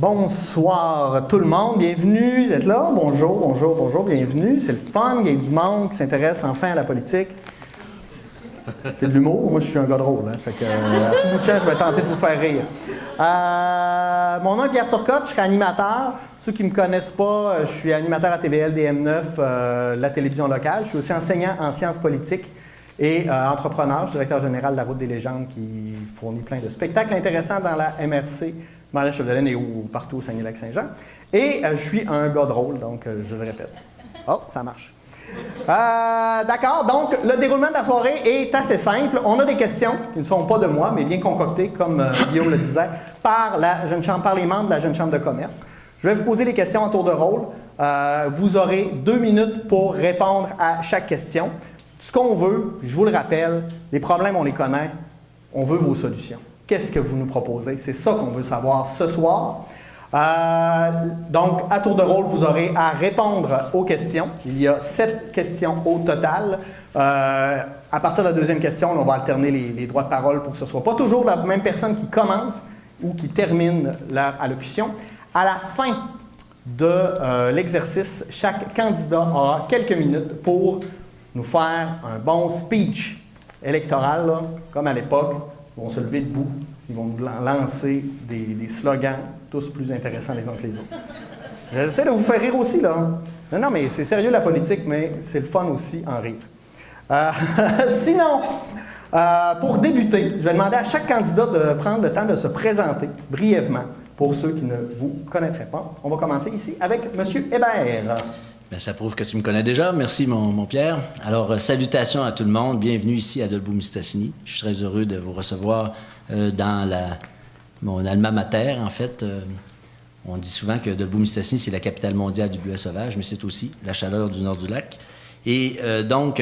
Bonsoir tout le monde, bienvenue d'être là. Bonjour, bienvenue. C'est le fun, il y a du monde qui s'intéresse enfin à la politique. C'est de l'humour, moi je suis un gars drôle, hein, fait que à tout bout de champ, je vais tenter de vous faire rire. Mon nom est Pierre Turcotte, je serai animateur. Ceux qui ne me connaissent pas, je suis animateur à TVL DM9, la télévision locale. Je suis aussi enseignant en sciences politiques et entrepreneur, directeur général de la Route des légendes qui fournit plein de spectacles intéressants dans la MRC. Marais-Chapdelaine et partout au Saguenay-Lac-Saint-Jean. Et je suis un gars drôle, donc je le répète. Oh, ça marche. D'accord, donc le déroulement de la soirée est assez simple. On a des questions qui ne sont pas de moi, mais bien concoctées, comme Guillaume le disait, par les membres de la Jeune Chambre de commerce. Je vais vous poser les questions en tour de rôle. Vous aurez 2 minutes pour répondre à chaque question. Ce qu'on veut, je vous le rappelle, les problèmes, on les connaît. On veut vos solutions. Qu'est-ce que vous nous proposez? C'est ça qu'on veut savoir ce soir. Donc, à tour de rôle, vous aurez à répondre aux questions. Il y a 7 questions au total. À partir de la deuxième question, on va alterner les droits de parole pour que ce ne soit pas toujours la même personne qui commence ou qui termine leur allocution. À la fin de l'exercice, chaque candidat aura quelques minutes pour nous faire un bon speech électoral, là, comme à l'époque. Ils vont se lever debout, ils vont nous lancer des slogans, tous plus intéressants les uns que les autres. J'essaie de vous faire rire aussi, là. Non, mais c'est sérieux la politique, mais c'est le fun aussi en rire. Sinon, pour débuter, je vais demander à chaque candidat de prendre le temps de se présenter brièvement pour ceux qui ne vous connaîtraient pas. On va commencer ici avec M. Hébert. Bien, ça prouve que tu me connais déjà. Merci, mon Pierre. Alors, salutations à tout le monde. Bienvenue ici à Dolbeau-Mistassini. Je suis très heureux de vous recevoir dans mon alma mater, en fait. On dit souvent que Dolbeau-Mistassini, c'est la capitale mondiale du bleuet sauvage, mais c'est aussi la chaleur du nord du lac. Et donc,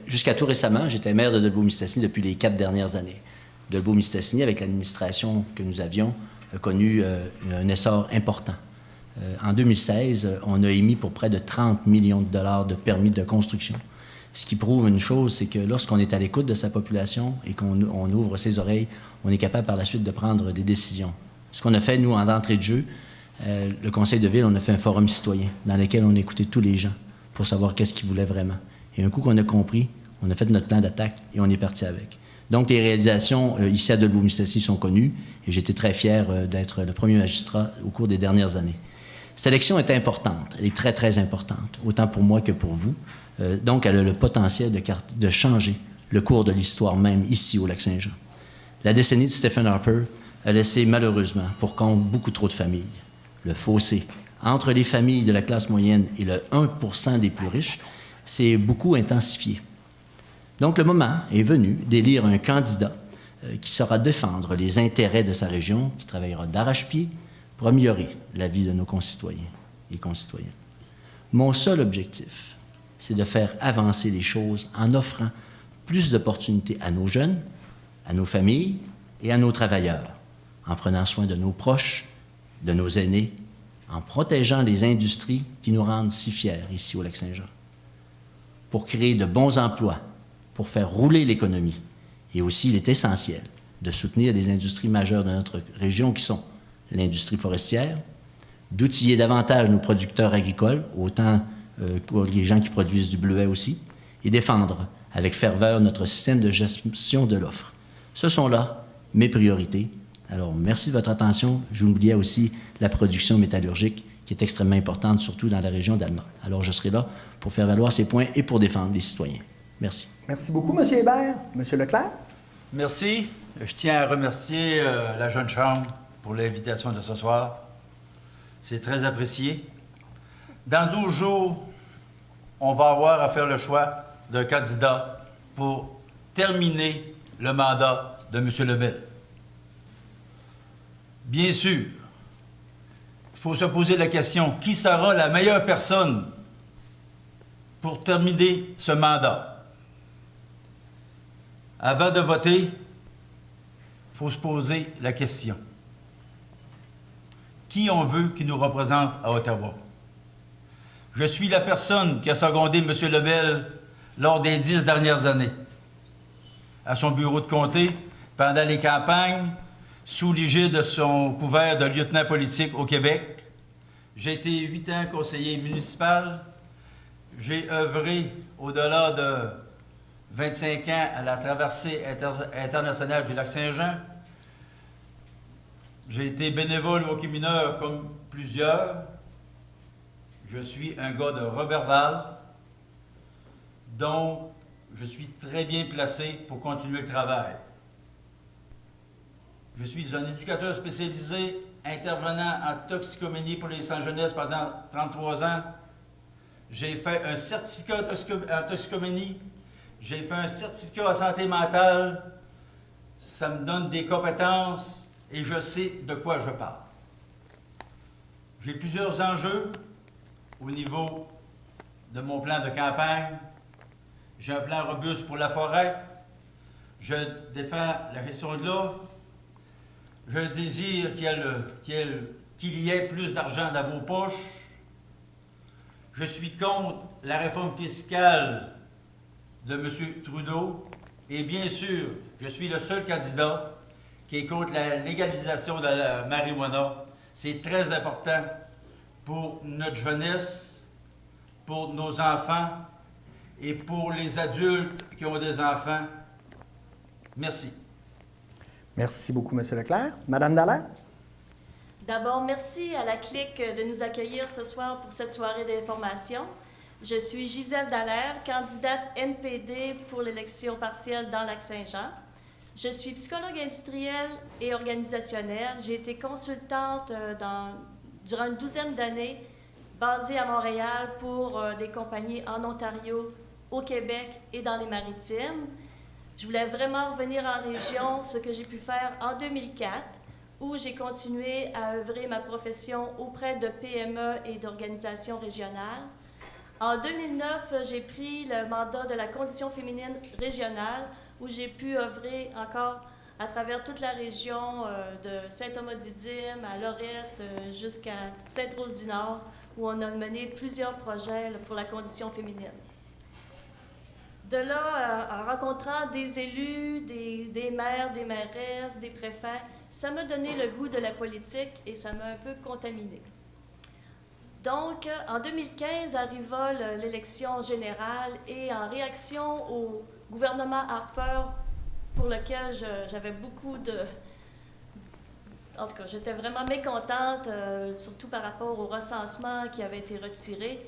jusqu'à tout récemment, j'étais maire de Dolbeau-Mistassini depuis les 4 dernières années. Dolbeau-Mistassini, avec l'administration que nous avions, a connu un essor important. En 2016, on a émis pour près de 30 millions de dollars de permis de construction. Ce qui prouve une chose, c'est que lorsqu'on est à l'écoute de sa population et qu'on ouvre ses oreilles, on est capable par la suite de prendre des décisions. Ce qu'on a fait, nous, en entrée de jeu, le conseil de ville, on a fait un forum citoyen dans lequel on a écouté tous les gens pour savoir qu'est-ce qu'ils voulaient vraiment. Et un coup qu'on a compris, on a fait notre plan d'attaque et on est parti avec. Donc, les réalisations ici à Dolbeau-Mistassini sont connues et j'étais très fier d'être le premier magistrat au cours des dernières années. Cette élection est importante, elle est très, très importante, autant pour moi que pour vous. Donc, elle a le potentiel de changer le cours de l'histoire même ici au Lac-Saint-Jean. La décennie de Stephen Harper a laissé malheureusement pour compte beaucoup trop de familles. Le fossé entre les familles de la classe moyenne et le 1% des plus riches s'est beaucoup intensifié. Donc, le moment est venu d'élire un candidat qui saura défendre les intérêts de sa région, qui travaillera d'arrache-pied pour améliorer la vie de nos concitoyens et concitoyennes. Mon seul objectif, c'est de faire avancer les choses en offrant plus d'opportunités à nos jeunes, à nos familles et à nos travailleurs, en prenant soin de nos proches, de nos aînés, en protégeant les industries qui nous rendent si fiers ici au Lac-Saint-Jean, pour créer de bons emplois, pour faire rouler l'économie. Et aussi, il est essentiel de soutenir les industries majeures de notre région qui sont l'industrie forestière, d'outiller davantage nos producteurs agricoles, autant pour les gens qui produisent du bleuet aussi, et défendre avec ferveur notre système de gestion de l'offre. Ce sont là mes priorités. Alors, merci de votre attention. J'oubliais aussi la production métallurgique, qui est extrêmement importante, surtout dans la région d'Alma. Alors, je serai là pour faire valoir ces points et pour défendre les citoyens. Merci. Merci beaucoup, M. Hébert. M. Leclerc? Merci. Je tiens à remercier la Jeune Chambre pour l'invitation de ce soir. C'est très apprécié. Dans 12 jours, on va avoir à faire le choix d'un candidat pour terminer le mandat de M. Lebel. Bien sûr, il faut se poser la question, qui sera la meilleure personne pour terminer ce mandat? Avant de voter, il faut se poser la question. Qui on veut qui nous représente à Ottawa? Je suis la personne qui a secondé M. Lebel lors des 10 dernières années. À son bureau de comté, pendant les campagnes, sous l'égide de son couvert de lieutenant politique au Québec. J'ai été 8 ans conseiller municipal. J'ai œuvré au-delà de 25 ans à la traversée internationale du lac Saint-Jean. J'ai été bénévole au hockey mineur comme plusieurs. Je suis un gars de Roberval, donc je suis très bien placé pour continuer le travail. Je suis un éducateur spécialisé intervenant en toxicomanie pour les sans-jeunesse pendant 33 ans. J'ai fait un certificat en toxicomanie. J'ai fait un certificat en santé mentale. Ça me donne des compétences et je sais de quoi je parle. J'ai plusieurs enjeux au niveau de mon plan de campagne. J'ai un plan robuste pour la forêt. Je défends la question de l'offre. Je désire qu'il y ait plus d'argent dans vos poches. Je suis contre la réforme fiscale de M. Trudeau. Et bien sûr, je suis le seul candidat qui est contre la légalisation de la marijuana. C'est très important pour notre jeunesse, pour nos enfants et pour les adultes qui ont des enfants. Merci. Merci beaucoup, M. Leclerc. Madame Dallaire? D'abord, merci à la clique de nous accueillir ce soir pour cette soirée d'information. Je suis Gisèle Dallaire, candidate NPD pour l'élection partielle dans Lac-Saint-Jean. Je suis psychologue industrielle et organisationnelle. J'ai été consultante durant une douzaine d'années, basée à Montréal pour des compagnies en Ontario, au Québec et dans les Maritimes. Je voulais vraiment revenir en région, ce que j'ai pu faire en 2004, où j'ai continué à œuvrer ma profession auprès de PME et d'organisations régionales. En 2009, j'ai pris le mandat de la condition féminine régionale, où j'ai pu œuvrer encore à travers toute la région de Saint-Thomas-Didyme à Lorette jusqu'à Sainte-Rose-du-Nord, où on a mené plusieurs projets pour la condition féminine. De là, en rencontrant des élus, des maires, des mairesses, des préfets, ça m'a donné le goût de la politique et ça m'a un peu contaminée. Donc, en 2015 arriva l'élection générale et en réaction au gouvernement Harper, pour lequel j'avais beaucoup de... En tout cas, j'étais vraiment mécontente, surtout par rapport au recensement qui avait été retiré.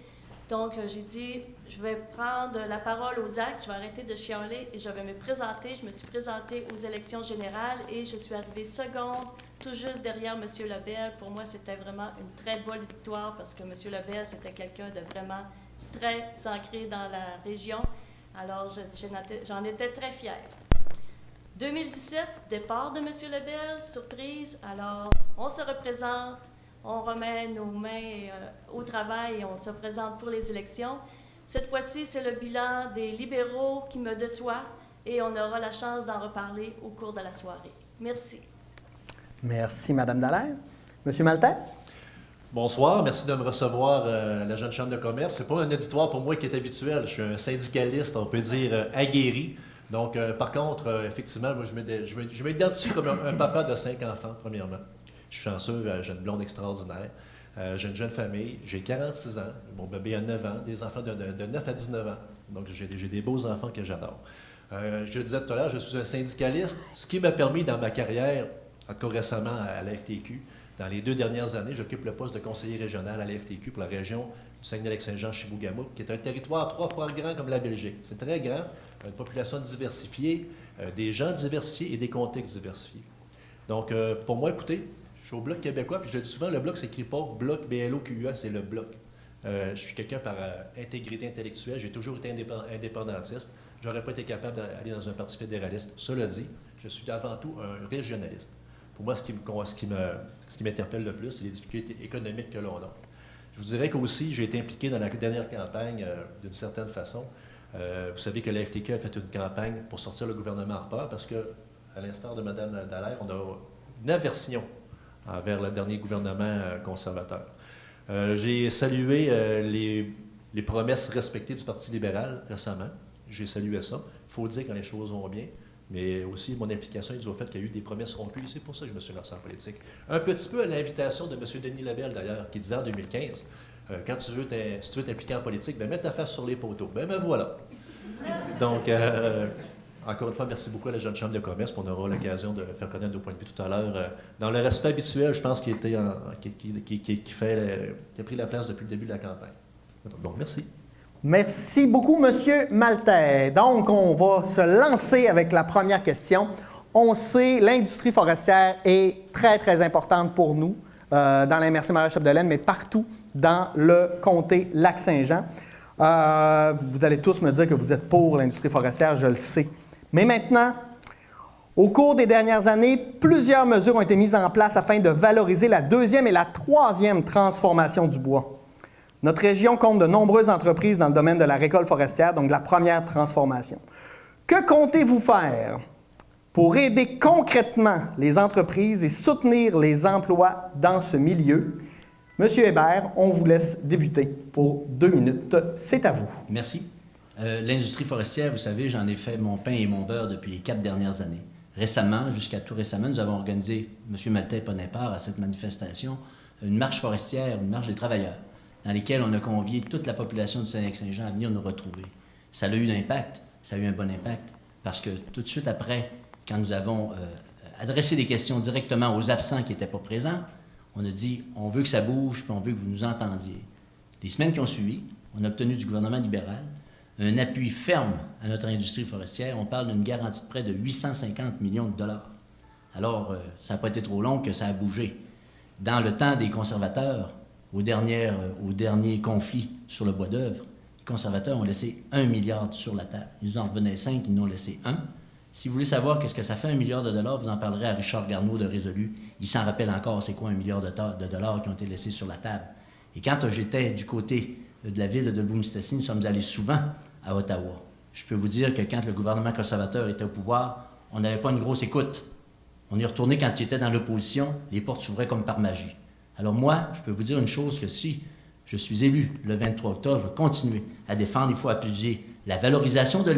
Donc, j'ai dit, je vais prendre la parole aux actes, je vais arrêter de chialer et je vais me présenter. Je me suis présentée aux élections générales et je suis arrivée seconde, tout juste derrière M. Lebel. Pour moi, c'était vraiment une très bonne victoire parce que M. Lebel, c'était quelqu'un de vraiment très ancré dans la région. Alors, j'en étais très fière. 2017, départ de M. Lebel, surprise. Alors, on se représente. On remet nos mains au travail et on se présente pour les élections. Cette fois-ci, c'est le bilan des libéraux qui me déçoit et on aura la chance d'en reparler au cours de la soirée. Merci. Merci, Mme Dallaire. Monsieur Maltais? Bonsoir, merci de me recevoir à la Jeune Chambre de commerce. Ce n'est pas un auditoire pour moi qui est habituel. Je suis un syndicaliste, on peut dire aguerri. Donc, par contre, effectivement, moi, je m'identifie comme un papa de 5 enfants, premièrement. Je suis chanceux, j'ai une blonde extraordinaire, j'ai une jeune famille, j'ai 46 ans, mon bébé a 9 ans, des enfants de 9 à 19 ans. Donc, j'ai des beaux enfants que j'adore. Je le disais tout à l'heure, je suis un syndicaliste, ce qui m'a permis dans ma carrière, encore récemment à la FTQ, dans les 2 dernières années, j'occupe le poste de conseiller régional à la FTQ pour la région du Saguenay-Lac-Saint-Jean-Chibougamau, qui est un territoire 3 fois grand comme la Belgique. C'est très grand, une population diversifiée, des gens diversifiés et des contextes diversifiés. Donc, pour moi, écoutez, je suis au Bloc québécois, puis je le dis souvent, le Bloc s'écrit pas Bloc B-L-O-Q-U-A, c'est le Bloc. Je suis quelqu'un par intégrité intellectuelle, j'ai toujours été indépendantiste. Je n'aurais pas été capable d'aller dans un parti fédéraliste. Cela dit, je suis avant tout un régionaliste. Pour moi, ce qui m'interpelle le plus, c'est les difficultés économiques que l'on a. Je vous dirais qu'aussi, j'ai été impliqué dans la dernière campagne d'une certaine façon. Vous savez que la FTQ a fait une campagne pour sortir le gouvernement Harper parce que, à l'instar de Mme Dallaire, on a une aversion envers le dernier gouvernement conservateur. J'ai salué les promesses respectées du Parti libéral récemment. J'ai salué ça. Il faut dire quand les choses vont bien. mais aussi mon implication est due au fait qu'il y a eu des promesses rompues. C'est pour ça que je me suis lancé en politique. Un petit peu à l'invitation de M. Denis Lebel, d'ailleurs, qui disait en 2015, quand si tu veux t'impliquer en politique, ben, mets ta face sur les poteaux. Ben, me voilà. Donc, encore une fois, merci beaucoup à la Jeune Chambre de commerce, pour on aura l'occasion de faire connaître nos points de vue tout à l'heure. Dans le respect habituel, je pense qui a pris la place depuis le début de la campagne. Donc, merci. Merci beaucoup, Monsieur Maltais. Donc, on va se lancer avec la première question. On sait l'industrie forestière est très, très importante pour nous dans la MRC-Marais-Chapdelaine, mais partout dans le comté Lac-Saint-Jean. Vous allez tous me dire que vous êtes pour l'industrie forestière, je le sais. Mais maintenant, au cours des dernières années, plusieurs mesures ont été mises en place afin de valoriser la deuxième et la troisième transformation du bois. Notre région compte de nombreuses entreprises dans le domaine de la récolte forestière, donc de la première transformation. Que comptez-vous faire pour aider concrètement les entreprises et soutenir les emplois dans ce milieu? Monsieur Hébert, on vous laisse débuter pour 2 minutes. C'est à vous. Merci. L'industrie forestière, vous savez, j'en ai fait mon pain et mon beurre depuis les 4 dernières années. Récemment, jusqu'à tout récemment, nous avons organisé, M. Maltais prenait part à cette manifestation, une marche forestière, une marche des travailleurs, dans lesquelles on a convié toute la population du Saguenay-Lac-Saint-Jean à venir nous retrouver. Ça a eu d'impact, ça a eu un bon impact, parce que tout de suite après, quand nous avons adressé des questions directement aux absents qui n'étaient pas présents, on a dit, on veut que ça bouge, puis on veut que vous nous entendiez. Les semaines qui ont suivi, on a obtenu du gouvernement libéral un appui ferme à notre industrie forestière. On parle d'une garantie de près de 850 millions de dollars. Alors, ça n'a pas été trop long que ça a bougé. Dans le temps des conservateurs, au dernier conflit sur le bois d'œuvre, les conservateurs ont laissé 1 milliard sur la table. Ils nous en revenaient 5, ils nous en ont laissé 1. Si vous voulez savoir qu'est-ce que ça fait 1 milliard de dollars, vous en parlerez à Richard Garneau de Résolu. Il s'en rappelle encore c'est quoi 1 milliard de dollars qui ont été laissés sur la table. Et quand j'étais du côté de la ville de Dolbeau-Mistassini, nous sommes allés souvent à Ottawa. Je peux vous dire que quand le gouvernement conservateur était au pouvoir, on n'avait pas une grosse écoute. On est retourné quand il était dans l'opposition, les portes s'ouvraient comme par magie. Alors moi, je peux vous dire une chose, que si je suis élu le 23 octobre, je vais continuer à défendre, il faut appuyer la valorisation de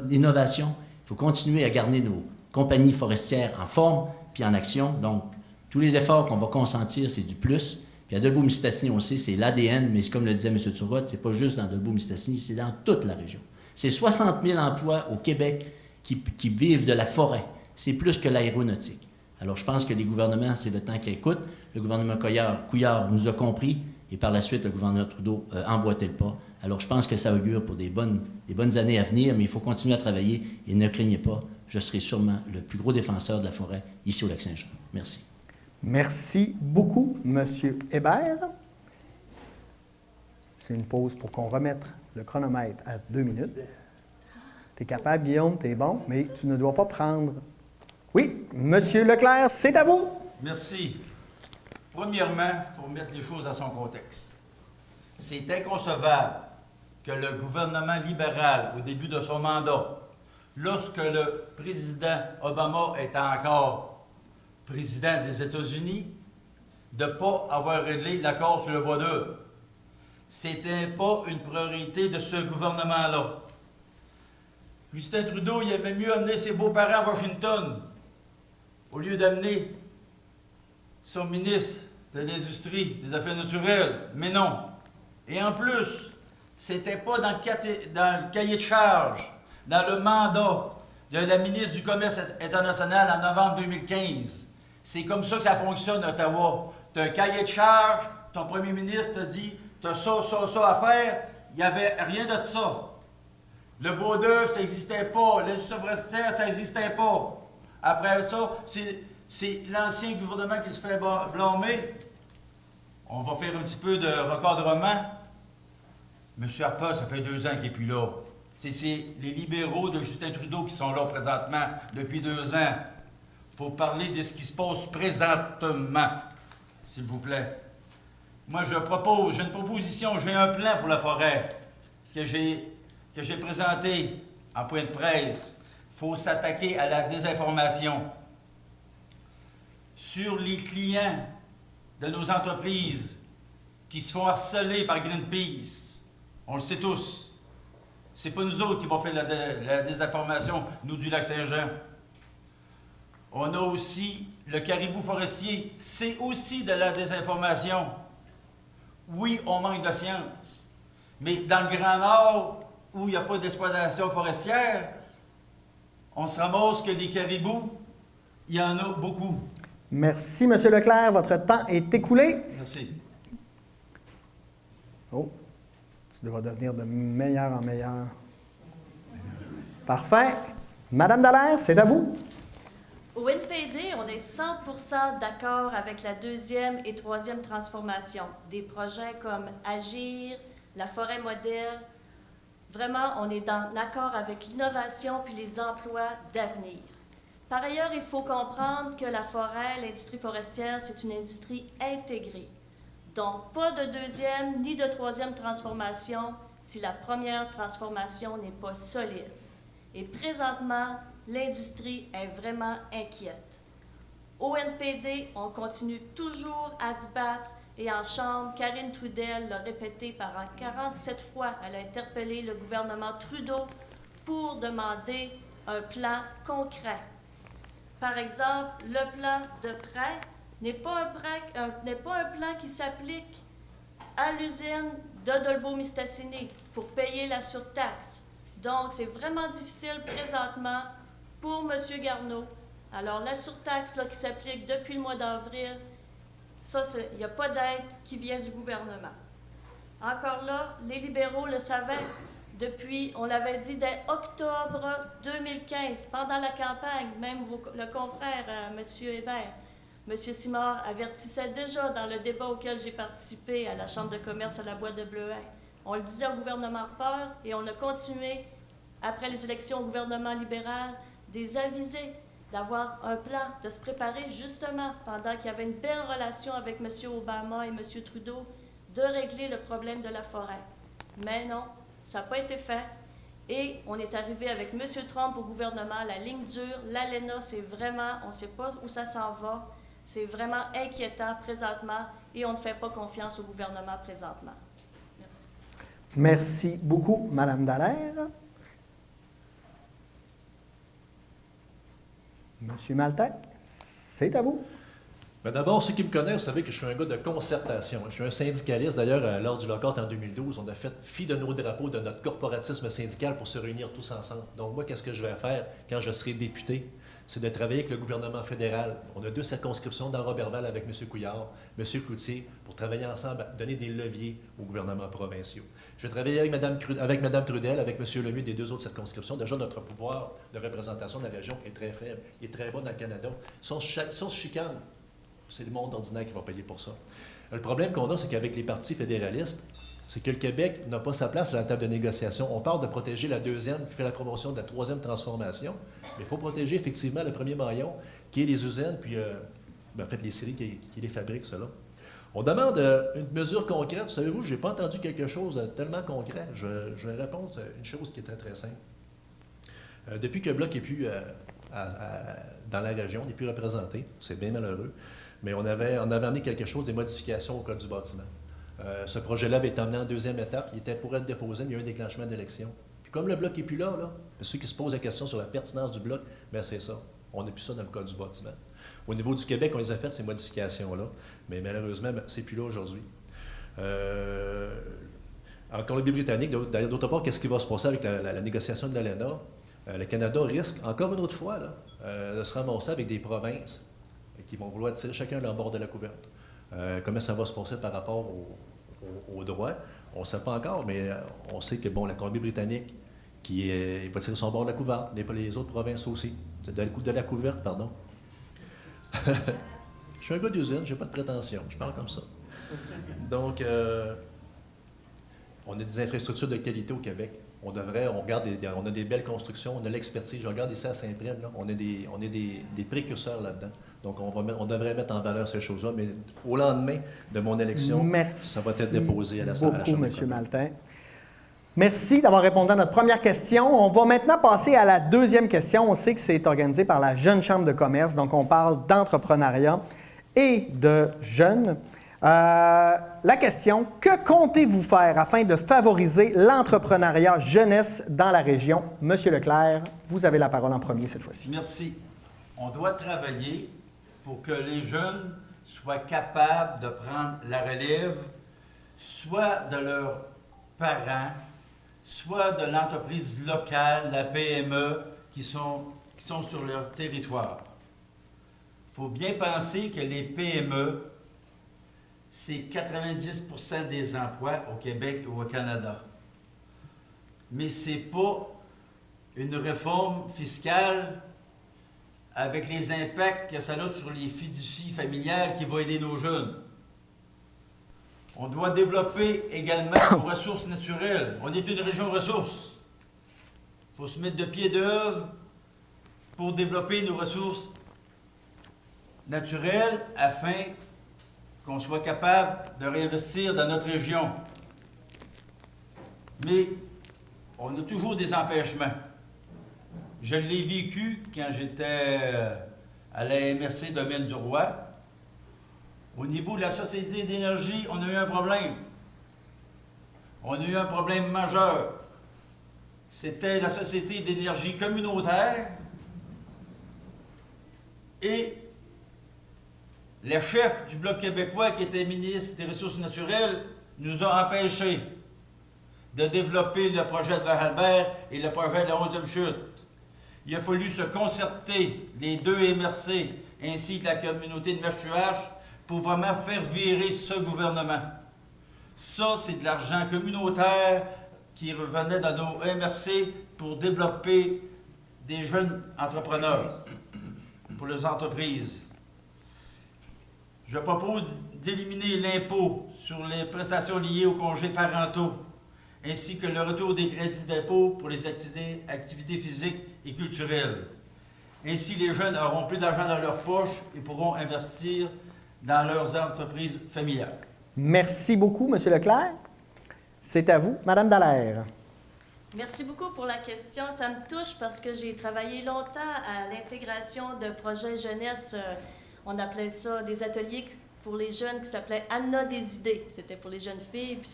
l'innovation, il faut continuer à garder nos compagnies forestières en forme puis en action. Donc, tous les efforts qu'on va consentir, c'est du plus. Puis à Dolbeau-Mistassini, on sait, c'est l'ADN, mais comme le disait M. Turcotte, c'est pas juste dans Dolbeau-Mistassini, c'est dans toute la région. C'est 60 000 emplois au Québec qui vivent de la forêt. C'est plus que l'aéronautique. Alors, je pense que les gouvernements, c'est le temps qu'ils écoutent. Le gouvernement Couillard nous a compris, et par la suite, le gouverneur Trudeau a emboîté le pas. Alors, je pense que ça augure pour des bonnes années à venir, mais il faut continuer à travailler, et ne craignez pas, je serai sûrement le plus gros défenseur de la forêt ici au Lac-Saint-Jean. Merci. Merci beaucoup, M. Hébert. C'est une pause pour qu'on remette le chronomètre à 2 minutes. Tu es capable, Guillaume, tu es bon, mais tu ne dois pas prendre... Oui, M. Leclerc, c'est à vous. Merci. Premièrement, il faut mettre les choses à son contexte. C'est inconcevable que le gouvernement libéral, au début de son mandat, lorsque le président Obama était encore président des États-Unis, de ne pas avoir réglé l'accord sur le bois d'œuvre. C'était pas une priorité de ce gouvernement-là. Justin Trudeau, il aimait mieux amener ses beaux-parents à Washington au lieu d'amener son ministre de l'Industrie, des Affaires naturelles. Mais non. Et en plus, c'était pas dans le cahier de charge, dans le mandat de la ministre du Commerce international en novembre 2015. C'est comme ça que ça fonctionne, Ottawa. Tu as un cahier de charge, ton premier ministre te dit, tu as ça à faire. Il n'y avait rien de ça. Le bois d'œuvre, ça n'existait pas. L'industrie forestière, ça n'existait pas. Après ça, c'est l'ancien gouvernement qui se fait blâmer. On va faire un petit peu de recadrement. M. Harper, ça fait 2 ans qu'il n'est plus là. C'est les libéraux de Justin Trudeau qui sont là présentement depuis 2 ans. Il faut parler de ce qui se passe présentement, s'il vous plaît. Moi, j'ai une proposition, j'ai un plan pour la forêt que j'ai présenté en point de presse. Il faut s'attaquer à la désinformation. Sur les clients de nos entreprises qui se font harceler par Greenpeace, on le sait tous. C'est pas nous autres qui vont faire la désinformation, nous du Lac-Saint-Jean. On a aussi le caribou forestier. C'est aussi de la désinformation. Oui, on manque de science. Mais dans le Grand Nord, où il n'y a pas d'exploitation forestière, on se ramasse que des caribous, il y en a beaucoup. Merci, M. Leclerc. Votre temps est écoulé. Merci. Oh, tu devras devenir de meilleur en meilleur. Parfait. Madame Dallaire, c'est à vous. Au NPD, on est 100% d'accord avec la deuxième et troisième transformation. Des projets comme Agir, la forêt modèle. Vraiment, on est en accord avec l'innovation puis les emplois d'avenir. Par ailleurs, il faut comprendre que la forêt, l'industrie forestière, c'est une industrie intégrée. Donc, pas de deuxième ni de troisième transformation si la première transformation n'est pas solide. Et présentement, l'industrie est vraiment inquiète. Au NPD, on continue toujours à se battre et en Chambre, Karine Trudel l'a répété par 47 fois. Elle a interpellé le gouvernement Trudeau pour demander un plan concret. Par exemple, le plan de prêt n'est pas un plan qui s'applique à l'usine de Dolbeau-Mistassini pour payer la surtaxe. Donc, c'est vraiment difficile présentement pour M. Garneau. Alors, la surtaxe là, qui s'applique depuis le mois d'avril, ça, il n'y a pas d'aide qui vient du gouvernement. Encore là, les libéraux le savaient depuis, on l'avait dit, dès octobre 2015, pendant la campagne, même le confrère, M. Hébert, M. Simard avertissait déjà dans le débat auquel j'ai participé à la Chambre de commerce à la Boîte de Bleuet. On le disait au gouvernement peur et on a continué, après les élections au gouvernement libéral, des avisés d'avoir un plan, de se préparer justement, pendant qu'il y avait une belle relation avec M. Obama et M. Trudeau, de régler le problème de la forêt. Mais non, ça n'a pas été fait. Et on est arrivé avec M. Trump au gouvernement, la ligne dure, l'ALENA, c'est vraiment, on ne sait pas où ça s'en va. C'est vraiment inquiétant présentement et on ne fait pas confiance au gouvernement présentement. Merci. Merci beaucoup, Mme Dallaire. Monsieur Maltais, c'est à vous. Ben d'abord, ceux qui me connaissent, vous savez que je suis un gars de concertation. Je suis un syndicaliste. D'ailleurs, lors du lockout en 2012, on a fait fi de nos drapeaux, de notre corporatisme syndical pour se réunir tous ensemble. Donc moi, qu'est-ce que je vais faire quand je serai député? C'est de travailler avec le gouvernement fédéral. On a 2 circonscriptions dans Roberval avec M. Couillard, M. Cloutier, pour travailler ensemble, donner des leviers aux gouvernements provinciaux. Je vais travailler avec Mme Trudel, avec M. Lemieux des 2 autres circonscriptions. Déjà, notre pouvoir de représentation de la région est très faible. Il est très bas dans le Canada. Si on se chicane, c'est le monde ordinaire qui va payer pour ça. Le problème qu'on a, c'est qu'avec les partis fédéralistes, c'est que le Québec n'a pas sa place à la table de négociation. On parle de protéger la deuxième, qui fait la promotion de la troisième transformation, mais il faut protéger effectivement le premier maillon, qui est les usines, puis en fait les scieries qui les fabriquent, cela. On demande une mesure concrète. Savez-vous, je n'ai pas entendu quelque chose de tellement concret. Je vais répondre à une chose qui est très, très simple. Depuis que Bloc n'est plus dans la région, n'est plus représenté, c'est bien malheureux, mais on avait amené quelque chose, des modifications au Code du bâtiment. Ce projet-là avait été emmené en 2e étape. Il était pour être déposé, mais il y a eu un déclenchement d'élection. Puis comme le Bloc n'est plus là, ceux qui se posent la question sur la pertinence du Bloc, bien c'est ça. On n'a plus ça dans le Code du bâtiment. Au niveau du Québec, on les a faites, ces modifications-là, mais malheureusement, c'est plus là aujourd'hui. En Colombie-Britannique, d'autre part, qu'est-ce qui va se passer avec la négociation de l'ALENA? Le Canada risque, encore une autre fois, de se ramasser avec des provinces qui vont vouloir tirer chacun leur bord de la couverte. Comment ça va se passer par rapport aux droits? On ne sait pas encore, mais on sait que la Colombie-Britannique il va tirer son bord de la couverte, les autres provinces aussi. De la couverte, pardon. Je suis un gars d'usine, je n'ai pas de prétention, je parle comme ça. Donc, on a des infrastructures de qualité au Québec. On a des belles constructions, on a l'expertise. Je regarde ici à Saint-Prime, on a des précurseurs là-dedans. Donc, on devrait mettre en valeur ces choses-là, mais au lendemain de mon élection, ça va être déposé à la Chambre. Merci beaucoup, M. Maltais. Merci d'avoir répondu à notre première question. On va maintenant passer à la deuxième question. On sait que c'est organisé par la Jeune Chambre de commerce, donc on parle d'entrepreneuriat et de jeunes. La question, que comptez-vous faire afin de favoriser l'entrepreneuriat jeunesse dans la région? Monsieur Leclerc, vous avez la parole en premier cette fois-ci. Merci. On doit travailler pour que les jeunes soient capables de prendre la relève, soit de leurs parents, soit de l'entreprise locale, la PME, qui sont sur leur territoire. Il faut bien penser que les PME, c'est 90% des emplois au Québec ou au Canada. Mais ce n'est pas une réforme fiscale avec les impacts que ça a sur les fiducies familiales qui va aider nos jeunes. On doit développer également nos ressources naturelles. On est une région ressources. Il faut se mettre de pied d'œuvre pour développer nos ressources naturelles afin qu'on soit capable de réinvestir dans notre région. Mais on a toujours des empêchements. Je l'ai vécu quand j'étais à la MRC Domaine du Roi. Au niveau de la Société d'énergie, on a eu un problème. On a eu un problème majeur. C'était la Société d'énergie communautaire et le chef du Bloc québécois, qui était ministre des Ressources naturelles, nous a empêchés de développer le projet de Val-Albert et le projet de la 11e chute. Il a fallu se concerter, les deux MRC, ainsi que la communauté de Machuache, pour vraiment faire virer ce gouvernement. Ça, c'est de l'argent communautaire qui revenait dans nos MRC pour développer des jeunes entrepreneurs pour les entreprises. Je propose d'éliminer l'impôt sur les prestations liées aux congés parentaux, ainsi que le retour des crédits d'impôt pour les activités physiques et culturelles. Ainsi, les jeunes auront plus d'argent dans leur poche et pourront investir dans leurs entreprises familiales. Merci beaucoup, M. Leclerc. C'est à vous, Mme Dallaire. Merci beaucoup pour la question. Ça me touche parce que j'ai travaillé longtemps à l'intégration de projets jeunesse. On appelait ça des ateliers pour les jeunes qui s'appelaient Anna des idées. C'était pour les jeunes filles. Puis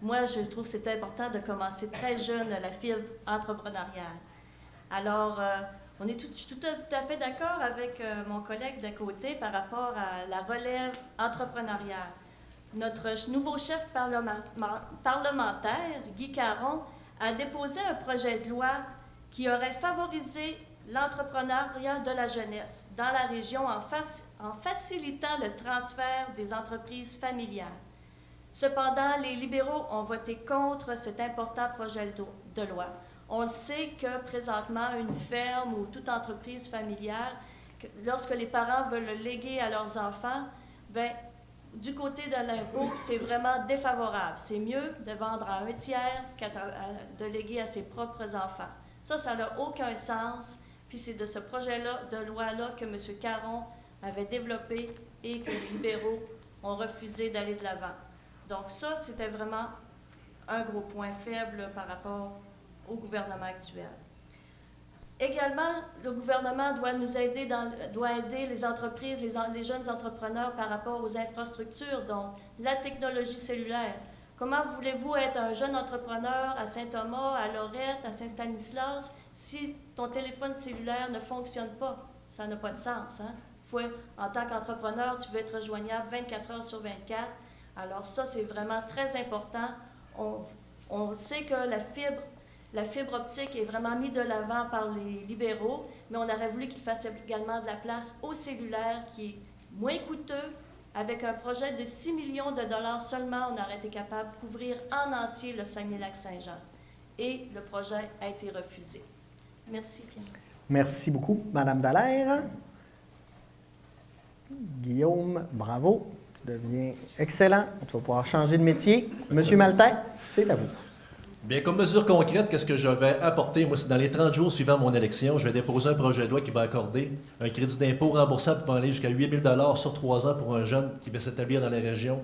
moi, je trouve que c'est important de commencer très jeune la fibre entrepreneuriale. Alors, je suis tout à fait d'accord avec mon collègue d'à côté par rapport à la relève entrepreneuriale. Notre nouveau chef parlementaire, Guy Caron, a déposé un projet de loi qui aurait favorisé l'entrepreneuriat de la jeunesse dans la région en facilitant le transfert des entreprises familiales. Cependant, les libéraux ont voté contre cet important projet de loi. On le sait que présentement, une ferme ou toute entreprise familiale, lorsque les parents veulent le léguer à leurs enfants, bien, du côté de l'impôt, c'est vraiment défavorable. C'est mieux de vendre à un tiers qu'à de léguer à ses propres enfants. Ça n'a aucun sens. Puis c'est de ce projet-là, de loi-là, que M. Caron avait développé et que les libéraux ont refusé d'aller de l'avant. Donc ça, c'était vraiment un gros point faible par rapport au gouvernement actuel. Également, le gouvernement doit nous aider, doit aider les entreprises, les jeunes entrepreneurs par rapport aux infrastructures, donc la technologie cellulaire. Comment voulez-vous être un jeune entrepreneur à Saint-Thomas, à Lorette, à Saint-Stanislas, si ton téléphone cellulaire ne fonctionne pas? Ça n'a pas de sens, hein? En tant qu'entrepreneur, tu veux être rejoignable 24 heures sur 24. Alors ça, c'est vraiment très important. On sait que la fibre optique est vraiment mise de l'avant par les libéraux, mais on aurait voulu qu'ils fassent également de la place au cellulaire, qui est moins coûteux. Avec un projet de 6 millions de dollars seulement, on aurait été capable de couvrir en entier le Saguenay-Lac-Saint-Jean. Et le projet a été refusé. Merci, Pierre. Merci beaucoup, Mme Dallaire. Guillaume, bravo. Tu deviens excellent. Tu vas pouvoir changer de métier. Monsieur Maltais, c'est à vous. Bien, comme mesure concrète, qu'est-ce que je vais apporter? Moi, c'est dans les 30 jours suivant mon élection, je vais déposer un projet de loi qui va accorder un crédit d'impôt remboursable pouvant aller jusqu'à 8 000 sur 3 ans pour un jeune qui veut s'établir dans la région,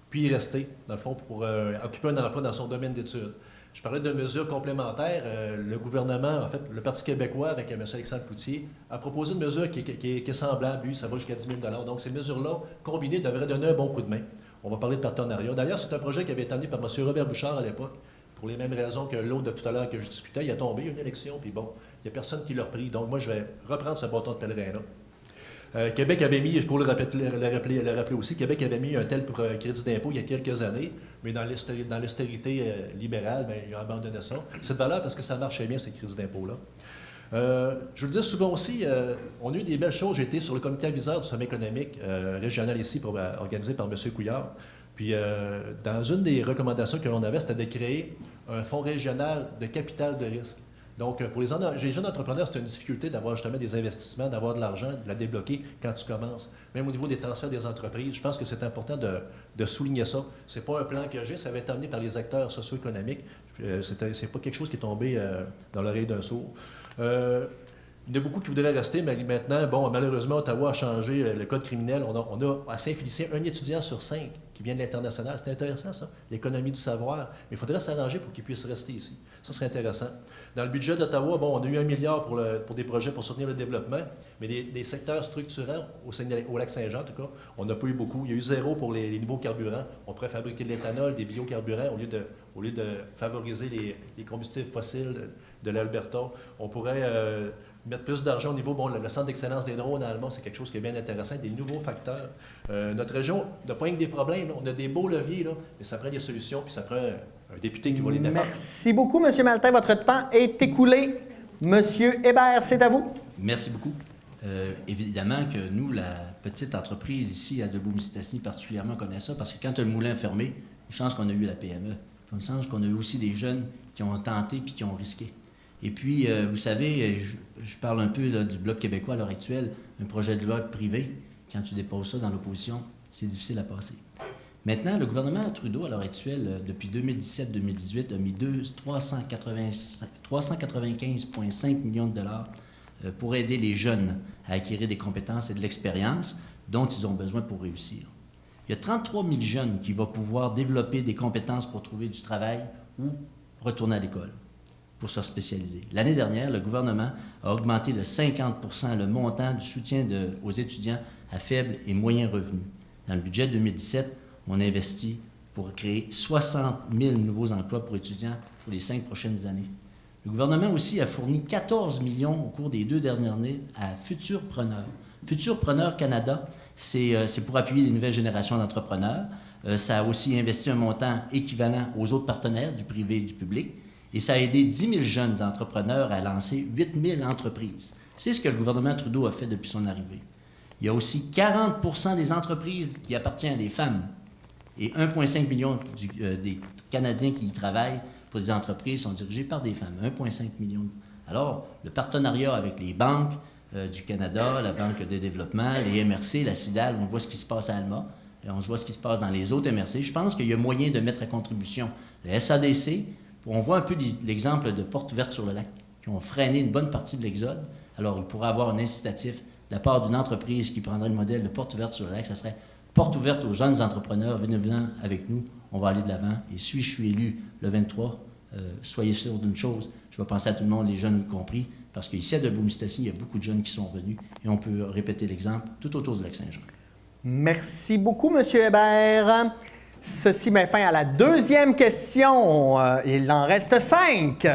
puis y rester, dans le fond, pour occuper un emploi dans son domaine d'études. Je parlais de mesures complémentaires. Le gouvernement, en fait, le Parti québécois, avec M. Alexandre Cloutier, a proposé une mesure qui est semblable. Lui, ça va jusqu'à 10 000 $. Donc, ces mesures-là, combinées, devraient donner un bon coup de main. On va parler de partenariat. D'ailleurs, c'est un projet qui avait été amené par M. Robert Bouchard à l'époque, pour les mêmes raisons que l'autre de tout à l'heure que je discutais. Il a tombé, il y a une élection, puis bon, il n'y a personne qui l'a repris. Donc, moi, je vais reprendre ce bâton de pèlerin-là. Québec avait mis, il faut le rappeler aussi, Québec avait mis un tel crédit d'impôt il y a quelques années, mais dans l'austérité libérale, bien, il a abandonné ça. C'est de valeur parce que ça marchait bien, ce crédit d'impôt-là. Je le dis souvent aussi, on a eu des belles choses. J'ai été sur le comité aviseur du sommet économique régional ici, organisé par M. Couillard. Puis, dans une des recommandations que l'on avait, c'était de créer un fonds régional de capital de risque. Donc, pour les jeunes entrepreneurs, c'est une difficulté d'avoir justement des investissements, d'avoir de l'argent, de la débloquer quand tu commences. Même au niveau des transferts des entreprises, je pense que c'est important de souligner ça. Ce n'est pas un plan que j'ai, ça avait été amené par les acteurs socio-économiques. C'est pas quelque chose qui est tombé dans l'oreille d'un sourd. Il y en a beaucoup qui voudraient rester, mais maintenant, bon, malheureusement, Ottawa a changé le code criminel. On a à Saint-Félicien un étudiant sur 5 qui vient de l'international. C'est intéressant, ça, l'économie du savoir. Mais il faudrait s'arranger pour qu'il puisse rester ici. Ça serait intéressant. Dans le budget d'Ottawa, bon, on a eu 1 milliard pour des projets pour soutenir le développement, mais des secteurs structurants au Lac-Saint-Jean, en tout cas, on n'a pas eu beaucoup. Il y a eu 0 pour les nouveaux carburants. On pourrait fabriquer de l'éthanol, des biocarburants, au lieu de favoriser les combustibles fossiles de l'Alberta. On pourrait mettre plus d'argent au niveau, bon, le centre d'excellence des drones en allemand, c'est quelque chose qui est bien intéressant, des nouveaux facteurs. Notre région n'a pas que des problèmes, là. On a des beaux leviers, là, mais ça prend des solutions, puis ça prend un député qui va les défendre. Merci beaucoup, M. Maltais. Votre temps est écoulé. M. Hébert, c'est à vous. Merci beaucoup. Évidemment que nous, la petite entreprise ici à Debout-Mistassini particulièrement, connaît ça, parce que quand tu as le moulin fermé, une chance qu'on a eu la PME. Une chance qu'on a eu aussi des jeunes qui ont tenté puis qui ont risqué. Et puis, vous savez, je parle un peu là, du Bloc québécois à l'heure actuelle, un projet de loi privé, quand tu déposes ça dans l'opposition, c'est difficile à passer. Maintenant, le gouvernement Trudeau, à l'heure actuelle, depuis 2017-2018, a mis 395,5 millions de dollars pour aider les jeunes à acquérir des compétences et de l'expérience dont ils ont besoin pour réussir. Il y a 33 000 jeunes qui vont pouvoir développer des compétences pour trouver du travail ou retourner à l'école pour se spécialiser. L'année dernière, le gouvernement a augmenté de 50 % le montant du soutien aux étudiants à faible et moyen revenu. Dans le budget 2017, on a investi pour créer 60 000 nouveaux emplois pour étudiants pour les 5 prochaines années. Le gouvernement aussi a fourni 14 millions au cours des 2 dernières années à Futurpreneurs. Futurpreneurs Canada, c'est pour appuyer les nouvelles générations d'entrepreneurs. Ça a aussi investi un montant équivalent aux autres partenaires du privé et du public. Et ça a aidé 10 000 jeunes entrepreneurs à lancer 8 000 entreprises. C'est ce que le gouvernement Trudeau a fait depuis son arrivée. Il y a aussi 40 % des entreprises qui appartiennent à des femmes. Et 1,5 million des Canadiens qui y travaillent pour des entreprises sont dirigés par des femmes. 1,5 million. Alors, le partenariat avec les banques du Canada, la Banque de développement, les MRC, la CIDAL, on voit ce qui se passe à Alma, et on voit ce qui se passe dans les autres MRC. Je pense qu'il y a moyen de mettre à contribution le SADC. On voit un peu l'exemple de Porte ouverte sur le lac, qui ont freiné une bonne partie de l'exode. Alors, il pourrait avoir un incitatif de la part d'une entreprise qui prendrait le modèle de Porte ouverte sur le lac. Ça serait porte ouverte aux jeunes entrepreneurs. Venez avec nous, on va aller de l'avant. Et si je suis élu le 23, soyez sûr d'une chose, je vais penser à tout le monde, les jeunes y compris, parce qu'ici à Debout-Mistassini, il y a beaucoup de jeunes qui sont venus et on peut répéter l'exemple tout autour du Lac-Saint-Jean. Merci beaucoup, M. Hébert. Ceci met fin à la deuxième question. Il en reste 5.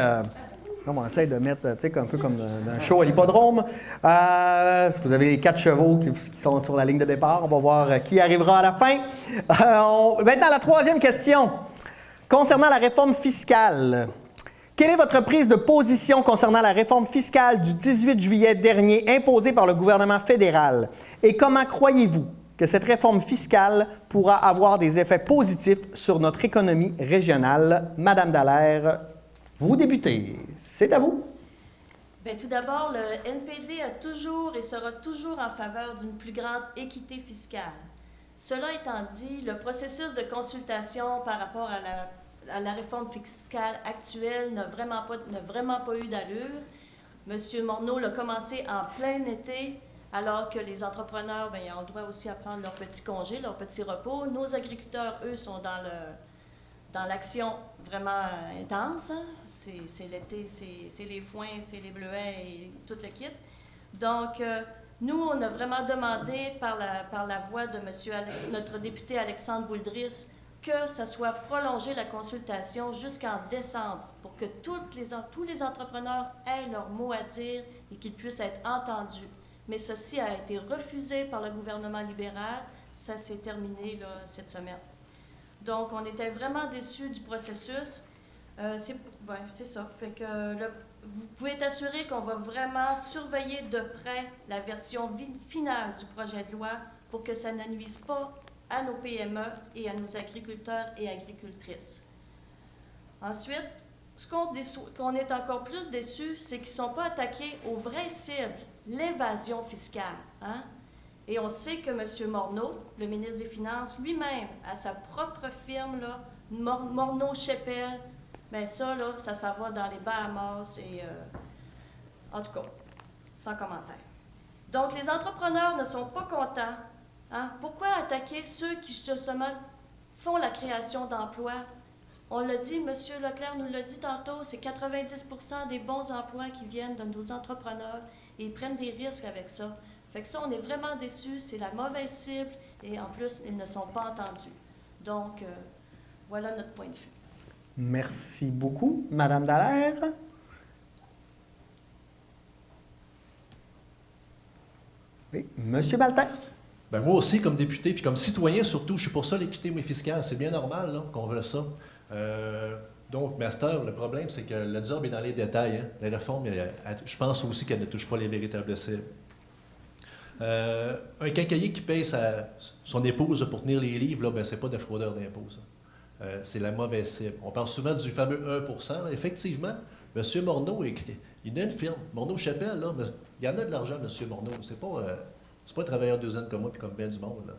On essaie de mettre, tu sais, un peu comme un show à l'hippodrome. Vous avez les 4 chevaux qui sont sur la ligne de départ. On va voir qui arrivera à la fin. Maintenant, la troisième question. Concernant la réforme fiscale, quelle est votre prise de position concernant la réforme fiscale du 18 juillet dernier imposée par le gouvernement fédéral? Et comment croyez-vous que cette réforme fiscale pourra avoir des effets positifs sur notre économie régionale? Madame Dallaire, vous débutez. C'est à vous. Bien, tout d'abord, le NPD a toujours et sera toujours en faveur d'une plus grande équité fiscale. Cela étant dit, le processus de consultation par rapport à la réforme fiscale actuelle n'a vraiment pas eu d'allure. M. Morneau l'a commencé en plein été, alors que les entrepreneurs, bien, ont le droit aussi à prendre leur petit congé, leur petit repos. Nos agriculteurs, eux, sont dans l'action vraiment intense. Hein. C'est l'été, c'est les foins, c'est les bleuets et tout le kit. Donc, nous, on a vraiment demandé par la voix de notre député Alexandre Bouldris que ça soit prolongé la consultation jusqu'en décembre pour que tous les entrepreneurs aient leur mot à dire et qu'ils puissent être entendus. Mais ceci a été refusé par le gouvernement libéral. Ça s'est terminé là, cette semaine. Donc, on était vraiment déçus du processus. C'est ça. Fait que, vous pouvez être assuré qu'on va vraiment surveiller de près la version finale du projet de loi pour que ça ne nuise pas à nos PME et à nos agriculteurs et agricultrices. Ensuite, ce qu'on est encore plus déçus, c'est qu'ils ne sont pas attaqués aux vraies cibles, l'évasion fiscale. Hein? Et on sait que M. Morneau, le ministre des Finances, lui-même, a sa propre firme, là, Morneau-Sheppel. Bien ça, là, ça va dans les Bahamas et... en tout cas, sans commentaire. Donc, les entrepreneurs ne sont pas contents. Hein? Pourquoi attaquer ceux qui, justement, font la création d'emplois? On l'a dit, M. Leclerc nous l'a dit tantôt, c'est 90% des bons emplois qui viennent de nos entrepreneurs et ils prennent des risques avec ça. Fait que ça, on est vraiment déçus, c'est la mauvaise cible et en plus, ils ne sont pas entendus. Donc, voilà notre point de vue. Merci beaucoup. Madame Dallaire? Oui, Monsieur Baltin? Ben moi aussi, comme député, puis comme citoyen surtout, je suis pour ça l'équité fiscale. C'est bien normal là, qu'on veut ça. Donc, Master, le problème, c'est que le job est dans les détails. Hein. Les réformes, je pense aussi qu'elles ne touchent pas les véritables cibles. Un quincaillier qui paye son épouse pour tenir les livres, là, ben, c'est pas de fraudeur d'impôts. C'est la mauvaise cible. On parle souvent du fameux 1%. Là. Effectivement, M. Morneau, il a une firme. Morneau-Sheppel, là, il y en a de l'argent, M. Morneau. C'est pas un travailleur d'usine comme moi puis comme bien du monde. Là.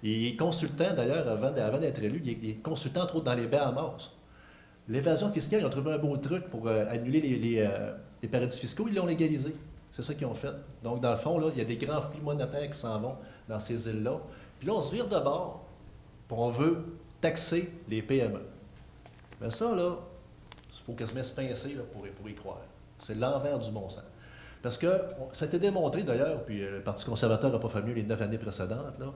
Il est consultant, d'ailleurs, avant d'être élu, il est consultant, entre autres, dans les Bahamas. L'évasion fiscale, ils ont trouvé un beau truc pour annuler les paradis fiscaux. Ils l'ont légalisé. C'est ça qu'ils ont fait. Donc, dans le fond, là, il y a des grands flux monétaires qui s'en vont dans ces îles-là. Puis là, on se vire de bord, puis on veut taxer les PME. Mais ça, là, il faut quasiment se pincer là, pour y croire. C'est l'envers du bon sens. Parce que ça a été démontré, d'ailleurs, puis le Parti conservateur n'a pas fait mieux les 9 années précédentes, là,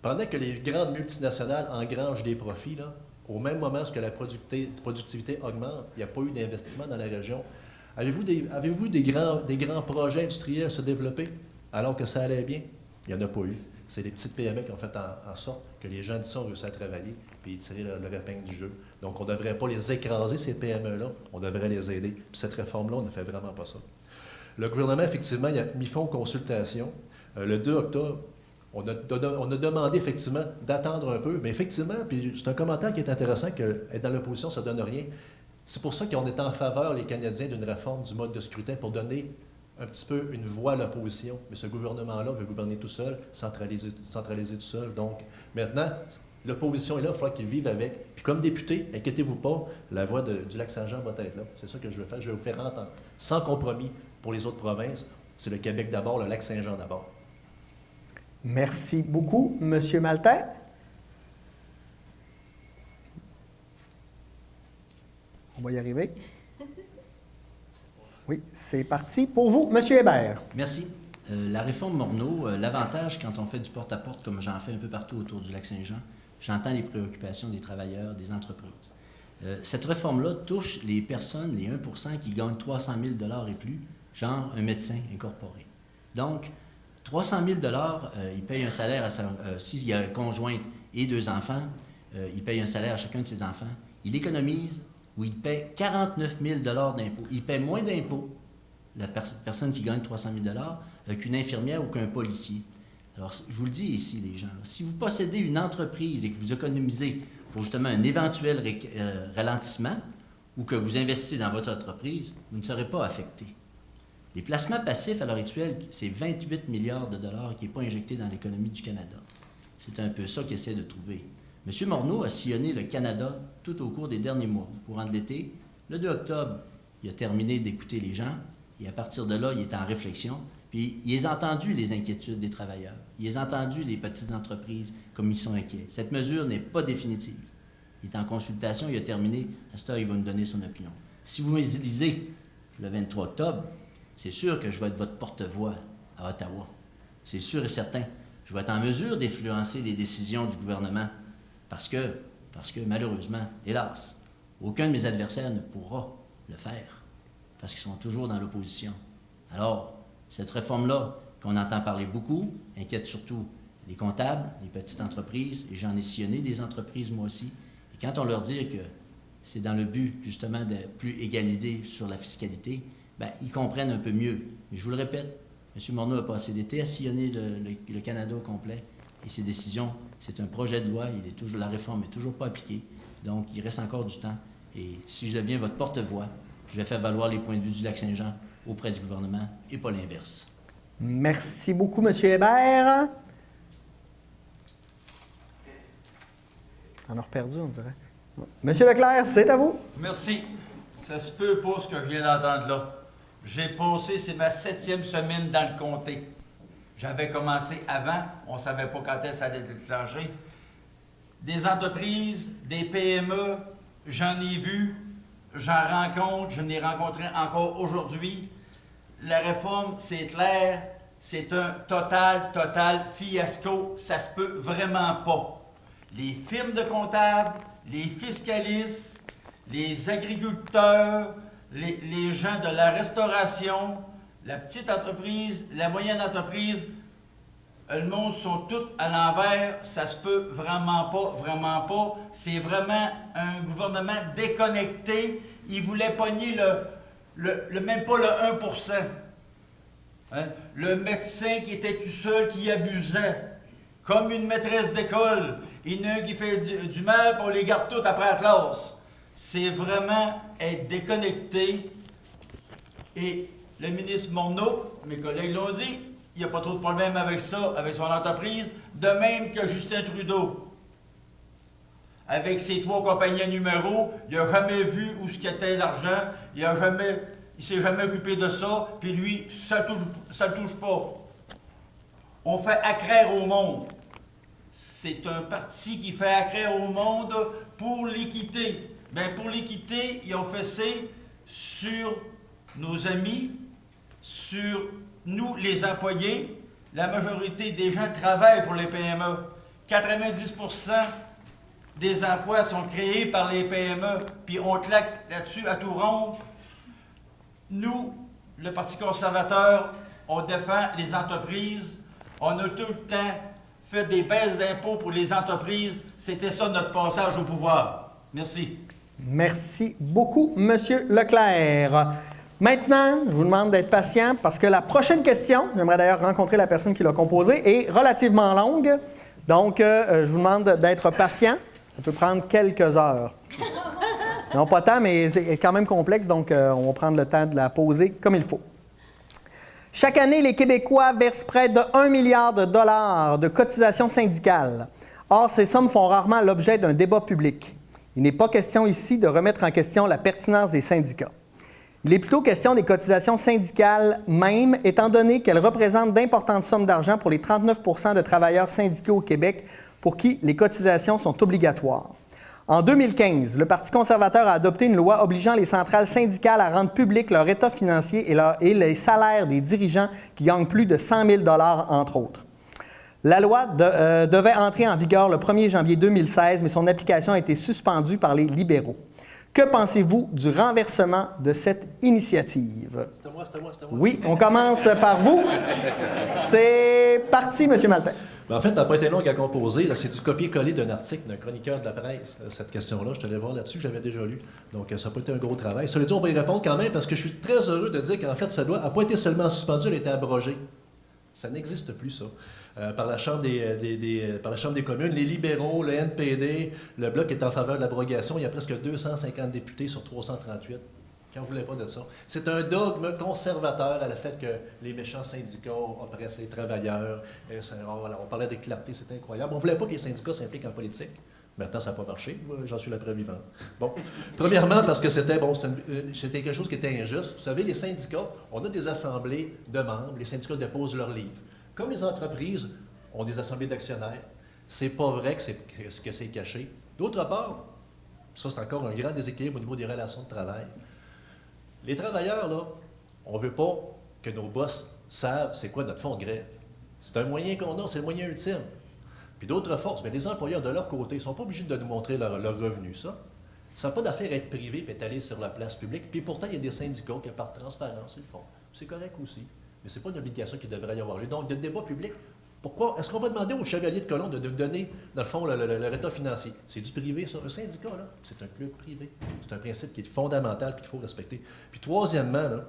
pendant que les grandes multinationales engrangent des profits, là, au même moment où la productivité augmente, il n'y a pas eu d'investissement dans la région. Avez-vous des grands projets industriels se développer alors que ça allait bien? Il n'y en a pas eu. C'est les petites PME qui ont fait en sorte que les gens d'ici ont réussi à travailler et tirer leur épingle du jeu. Donc, on ne devrait pas les écraser, ces PME-là. On devrait les aider. Puis cette réforme-là, on ne fait vraiment pas ça. Le gouvernement, effectivement, il a mis fin aux consultations. Le 2 octobre, on a demandé, effectivement, d'attendre un peu. Mais effectivement, puis c'est un commentaire qui est intéressant, que être dans l'opposition, ça ne donne rien. C'est pour ça qu'on est en faveur, les Canadiens, d'une réforme du mode de scrutin pour donner un petit peu une voix à l'opposition. Mais ce gouvernement-là veut gouverner tout seul, centraliser tout seul. Donc, maintenant, l'opposition est là, il faudra qu'ils vivent avec. Puis comme député, inquiétez-vous pas, la voix du Lac-Saint-Jean va être là. C'est ça que je veux faire. Je vais vous faire entendre. Sans compromis pour les autres provinces. C'est le Québec d'abord, le Lac-Saint-Jean d'abord. Merci beaucoup, Monsieur Maltais. On va y arriver. Oui, c'est parti pour vous, Monsieur Hébert. Merci. La réforme Morneau, l'avantage quand on fait du porte-à-porte, comme j'en fais un peu partout autour du Lac-Saint-Jean, j'entends les préoccupations des travailleurs, des entreprises. Cette réforme-là touche les personnes, les 1% qui gagnent 300 000 et plus, genre un médecin incorporé. Donc, 300 000 il paye un salaire à s'il y a une conjointe et 2 enfants, il paye un salaire à chacun de ses enfants. Il économise ou il paie 49 000 d'impôts. Il paie moins d'impôts, la personne qui gagne 300 000 qu'une infirmière ou qu'un policier. Alors, je vous le dis ici, les gens, si vous possédez une entreprise et que vous économisez pour justement un éventuel ralentissement ou que vous investissez dans votre entreprise, vous ne serez pas affecté. Les placements passifs à l'heure actuelle, c'est 28 milliards de dollars qui n'est pas injecté dans l'économie du Canada. C'est un peu ça qu'il essaie de trouver. M. Morneau a sillonné le Canada tout au cours des derniers mois. Au courant de l'été, le 2 octobre, il a terminé d'écouter les gens et à partir de là, il est en réflexion. Puis, il a entendu les inquiétudes des travailleurs. Il a entendu les petites entreprises comme ils sont inquiets. Cette mesure n'est pas définitive. Il est en consultation, il a terminé. À cette heure, il va nous donner son opinion. Si vous m'élisez le 23 octobre, c'est sûr que je vais être votre porte-voix à Ottawa. C'est sûr et certain. Je vais être en mesure d'influencer les décisions du gouvernement parce que malheureusement, hélas, aucun de mes adversaires ne pourra le faire parce qu'ils sont toujours dans l'opposition. Alors, cette réforme-là, qu'on entend parler beaucoup, inquiète surtout les comptables, les petites entreprises, et j'en ai sillonné des entreprises moi aussi. Et quand on leur dit que c'est dans le but, justement, de plus égalité sur la fiscalité, bien, ils comprennent un peu mieux. Mais je vous le répète, M. Morneau a passé l'été à sillonner le Canada au complet, et ses décisions, c'est un projet de loi, la réforme n'est toujours pas appliquée, donc il reste encore du temps. Et si je deviens votre porte-voix, je vais faire valoir les points de vue du Lac-Saint-Jean auprès du gouvernement, et pas l'inverse. Merci beaucoup, M. Hébert. On a perdu, on dirait. Monsieur Leclerc, c'est à vous. Merci. Ça se peut pas ce que je viens d'entendre là. J'ai passé, c'est ma 7e semaine dans le comté. J'avais commencé avant, on ne savait pas quand est-ce que ça allait déclencher. Des entreprises, des PME, j'en ai vu, j'en rencontre, je n'ai rencontré encore aujourd'hui. La réforme, c'est clair, c'est un total fiasco. Ça se peut vraiment pas. Les firmes de comptables, les fiscalistes, les agriculteurs, les gens de la restauration, la petite entreprise, la moyenne entreprise, le monde sont tous à l'envers. Ça se peut vraiment pas. C'est vraiment un gouvernement déconnecté. Il voulait pogner même pas le 1%. Hein? Le médecin qui était tout seul, qui abusait, comme une maîtresse d'école. Il y en a un qui fait du mal, puis on les garde tous après la classe. C'est vraiment être déconnecté. Et le ministre Morneau, mes collègues l'ont dit, il n'y a pas trop de problème avec ça, avec son entreprise, de même que Justin Trudeau. Avec ses 3 compagnies numéros, il n'a jamais vu où ce qu'était l'argent, il s'est jamais occupé de ça, puis lui, ça le touche pas. On fait accraire au monde. C'est un parti qui fait accraire au monde pour l'équité. Bien, pour l'équité, ils ont fessé sur nos amis, sur nous, les employés. La majorité des gens travaillent pour les PME. 90% des emplois sont créés par les PME, puis on claque là-dessus à tout rond. Nous, le Parti conservateur, on défend les entreprises. On a tout le temps fait des baisses d'impôts pour les entreprises. C'était ça notre passage au pouvoir. Merci. Merci beaucoup, M. Leclerc. Maintenant, je vous demande d'être patient parce que la prochaine question, j'aimerais d'ailleurs rencontrer la personne qui l'a composée, est relativement longue. Donc, je vous demande d'être patient. Ça peut prendre quelques heures. Non, pas tant, mais c'est quand même complexe, donc on va prendre le temps de la poser comme il faut. Chaque année, les Québécois versent près de 1 milliard de dollars de cotisations syndicales. Or, ces sommes font rarement l'objet d'un débat public. Il n'est pas question ici de remettre en question la pertinence des syndicats. Il est plutôt question des cotisations syndicales même, étant donné qu'elles représentent d'importantes sommes d'argent pour les 39 % de travailleurs syndicaux au Québec pour qui les cotisations sont obligatoires. En 2015, le Parti conservateur a adopté une loi obligeant les centrales syndicales à rendre public leur état financier et les salaires des dirigeants qui gagnent plus de 100 000 $, entre autres. La loi devait entrer en vigueur le 1er janvier 2016, mais son application a été suspendue par les libéraux. Que pensez-vous du renversement de cette initiative? C'est à moi. Oui, on commence par vous. C'est parti, M. Maltais. En fait, ça n'a pas été long à composer. C'est du copier-coller d'un article d'un chroniqueur de la presse. Cette question-là, je te l'ai voir là-dessus, je l'avais déjà lu. Donc, ça n'a pas été un gros travail. Cela dit, on va y répondre quand même parce que je suis très heureux de dire qu'en fait, cette loi n'a pas été seulement suspendue, elle a été abrogée. Ça n'existe plus, ça. Par la Chambre des communes, les libéraux, le NPD, le Bloc est en faveur de l'abrogation. Il y a presque 250 députés sur 338 qui n'en voulaient pas de ça. C'est un dogme conservateur à le fait que les méchants syndicats oppressent les travailleurs. On parlait de clarté, c'est incroyable. On ne voulait pas que les syndicats s'impliquent en politique. Maintenant, ça n'a pas marché. J'en suis la preuve vivante. Bon. Premièrement, parce que c'était quelque chose qui était injuste. Vous savez, les syndicats, on a des assemblées de membres. Les syndicats déposent leurs livres. Comme les entreprises ont des assemblées d'actionnaires, c'est pas vrai que c'est caché. D'autre part, Ça, c'est encore un grand déséquilibre au niveau des relations de travail. Les travailleurs, là, on ne veut pas que nos boss savent c'est quoi notre fonds de grève. C'est un moyen qu'on a, c'est le moyen ultime. Puis d'autres forces, bien, les employeurs de leur côté ne sont pas obligés de nous montrer leur revenu, ça. Ça n'a pas d'affaire à être privé et être allé sur la place publique. Puis pourtant, il y a des syndicats qui, par transparence, ils le font. C'est correct aussi. Mais ce n'est pas une obligation qui devrait y avoir lieu. Donc, le débat public, pourquoi est-ce qu'on va demander aux chevaliers de colon de nous donner, dans le fond, leur état financier? C'est du privé, ça. Un syndicat, là, c'est un club privé. C'est un principe qui est fondamental et qu'il faut respecter. Puis troisièmement, là,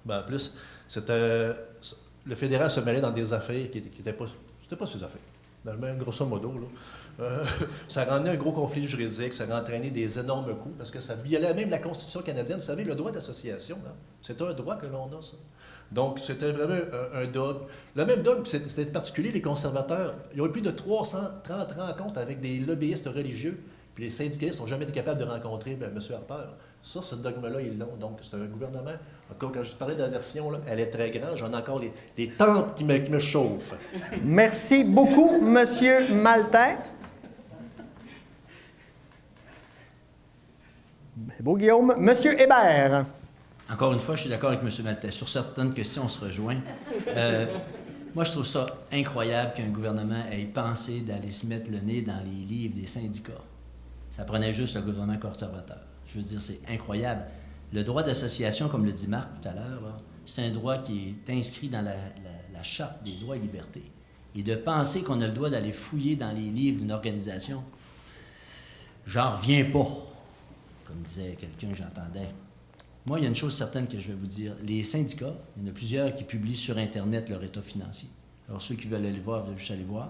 ben, en plus, le fédéral se mêlait dans des affaires qui n'étaient pas, c'était pas ses affaires. Dans le même, grosso modo, là. Ça rendait un gros conflit juridique, ça entraîné des énormes coûts, parce que ça violait même la Constitution canadienne. Vous savez, le droit d'association, c'est un droit que l'on a, ça. Donc, c'était vraiment un dogme. Le même dogme, c'était particulier, les conservateurs. Ils ont eu plus de 330 rencontres avec des lobbyistes religieux, puis les syndicalistes n'ont jamais été capables de rencontrer M. Harper. Ça, ce dogme-là, ils l'ont. Donc, c'est un gouvernement. Encore, quand je parlais de la version, là, elle est très grande. J'en ai encore les tempes qui me chauffent. Merci beaucoup, Monsieur Maltais. Beau, Guillaume. Monsieur Hébert. Encore une fois, je suis d'accord avec M. Maltais. Sur certaines questions, on se rejoint. Moi, je trouve ça incroyable qu'un gouvernement ait pensé d'aller se mettre le nez dans les livres des syndicats. Ça prenait juste le gouvernement conservateur. Je veux dire, c'est incroyable. Le droit d'association, comme le dit Marc tout à l'heure, c'est un droit qui est inscrit dans la Charte des droits et libertés. Et de penser qu'on a le droit d'aller fouiller dans les livres d'une organisation, j'en reviens pas, comme disait quelqu'un que j'entendais. Moi, il y a une chose certaine que je vais vous dire. Les syndicats, il y en a plusieurs qui publient sur Internet leur état financier. Alors, ceux qui veulent aller voir, doivent juste aller voir.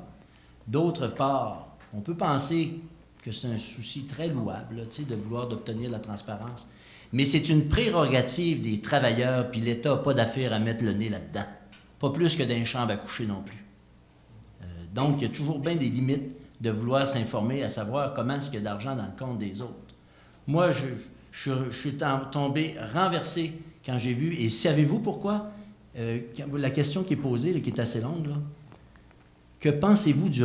D'autre part, on peut penser que c'est un souci très louable, là, de vouloir d'obtenir de la transparence. Mais c'est une prérogative des travailleurs, puis l'État n'a pas d'affaire à mettre le nez là-dedans. Pas plus que dans une chambre à coucher non plus. Donc, il y a toujours bien des limites de vouloir s'informer, à savoir comment est-ce qu'il y a d'argent dans le compte des autres. Moi, je suis tombé renversé quand j'ai vu, et savez-vous pourquoi? La question qui est posée, là, qui est assez longue, là, que pensez-vous du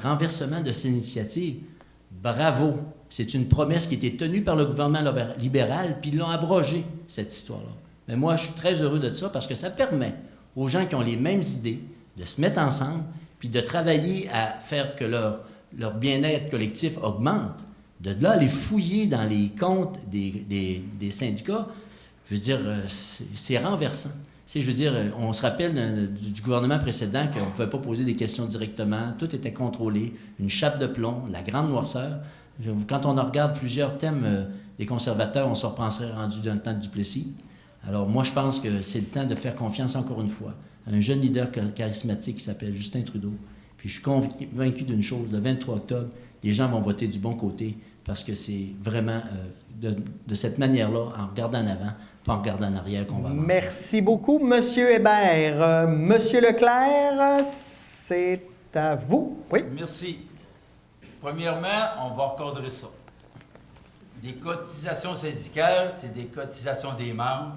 renversement de cette initiative? Bravo! C'est une promesse qui était tenue par le gouvernement libéral, puis ils l'ont abrogée, cette histoire-là. Mais moi, je suis très heureux de ça parce que ça permet aux gens qui ont les mêmes idées de se mettre ensemble, puis de travailler à faire que leur bien-être collectif augmente. De là, aller fouiller dans les comptes des syndicats, je veux dire, c'est renversant. Je veux dire, on se rappelle du gouvernement précédent qu'on ne pouvait pas poser des questions directement, tout était contrôlé, une chape de plomb, la grande noirceur. Quand on regarde plusieurs thèmes des conservateurs, on se repenserait rendu dans le temps de Duplessis. Alors moi, je pense que c'est le temps de faire confiance encore une fois à un jeune leader charismatique qui s'appelle Justin Trudeau. Puis je suis convaincu d'une chose, le 23 octobre, les gens vont voter du bon côté parce que c'est vraiment de cette manière-là, en regardant en avant, pas en regardant en arrière, qu'on va avancer. Merci beaucoup, Monsieur Hébert. Monsieur Leclerc, c'est à vous. Oui. Merci. Premièrement, on va recadrer ça. Des cotisations syndicales, c'est des cotisations des membres.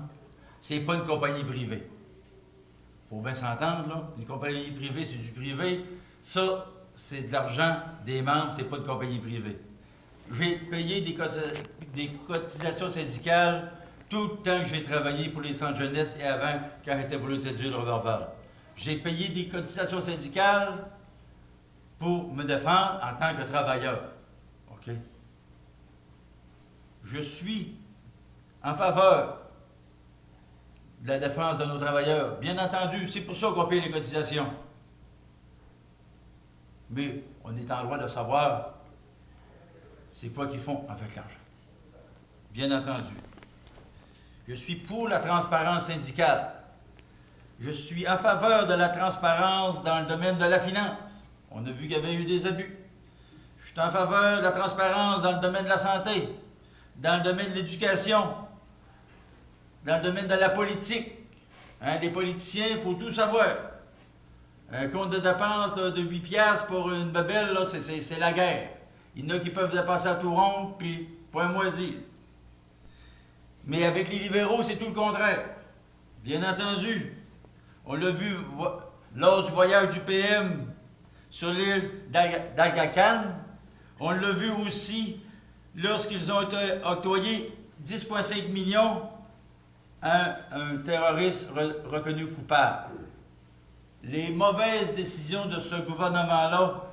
C'est pas une compagnie privée. Faut bien s'entendre, là. Une compagnie privée, c'est du privé. Ça, c'est de l'argent des membres, c'est pas une compagnie privée. J'ai payé des cotisations syndicales tout le temps que j'ai travaillé pour les centres jeunesse et avant, quand j'étais pour l'hôtel de Roberval. J'ai payé des cotisations syndicales pour me défendre en tant que travailleur. OK? Je suis en faveur de la défense de nos travailleurs. Bien entendu, c'est pour ça qu'on paye les cotisations. Mais on est en droit de savoir c'est quoi qu'ils font avec l'argent. Bien entendu. Je suis pour la transparence syndicale. Je suis en faveur de la transparence dans le domaine de la finance. On a vu qu'il y avait eu des abus. Je suis en faveur de la transparence dans le domaine de la santé, dans le domaine de l'éducation, dans le domaine de la politique. Hein, les politiciens, il faut tout savoir. Un compte de dépenses de 8 piastres pour une babelle, là, c'est la guerre. Il y en a qui peuvent dépasser à tout rond, puis point moisi. Mais avec les libéraux, c'est tout le contraire. Bien entendu. On l'a vu lors du voyage du PM sur l'île d'Agacan. On l'a vu aussi lorsqu'ils ont octroyé 10,5 millions à un terroriste reconnu coupable. Les mauvaises décisions de ce gouvernement-là,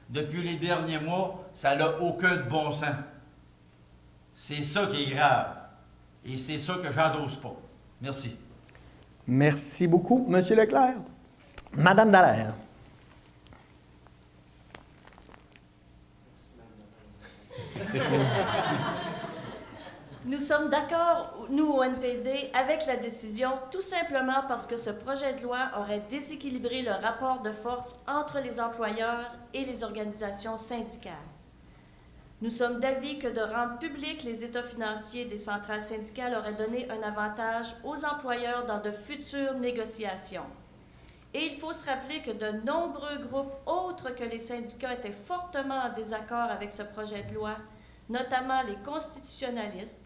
depuis les derniers mois, ça n'a aucun de bon sens. C'est ça qui est grave. Et c'est ça que j'endosse pas. Merci. Merci beaucoup, M. Leclerc. Madame Dallaire. Nous sommes d'accord, nous au NPD, avec la décision, tout simplement parce que ce projet de loi aurait déséquilibré le rapport de force entre les employeurs et les organisations syndicales. Nous sommes d'avis que de rendre publics les états financiers des centrales syndicales aurait donné un avantage aux employeurs dans de futures négociations. Et il faut se rappeler que de nombreux groupes autres que les syndicats étaient fortement en désaccord avec ce projet de loi, notamment les constitutionnalistes,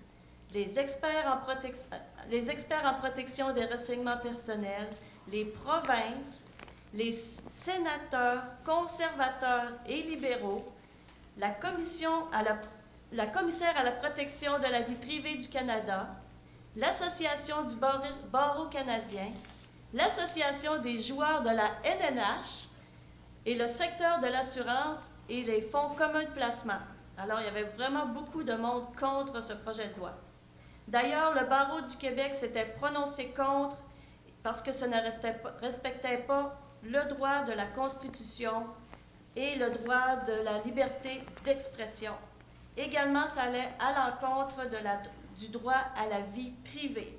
les experts en protection des renseignements personnels, les provinces, les sénateurs, conservateurs et libéraux, la commissaire à la protection de la vie privée du Canada, l'Association du barreau canadien, l'Association des joueurs de la NNH et le secteur de l'assurance et les fonds communs de placement. Alors, il y avait vraiment beaucoup de monde contre ce projet de loi. D'ailleurs, le barreau du Québec s'était prononcé contre parce que ça ne respectait pas le droit de la Constitution et le droit de la liberté d'expression. Également, ça allait à l'encontre du droit à la vie privée.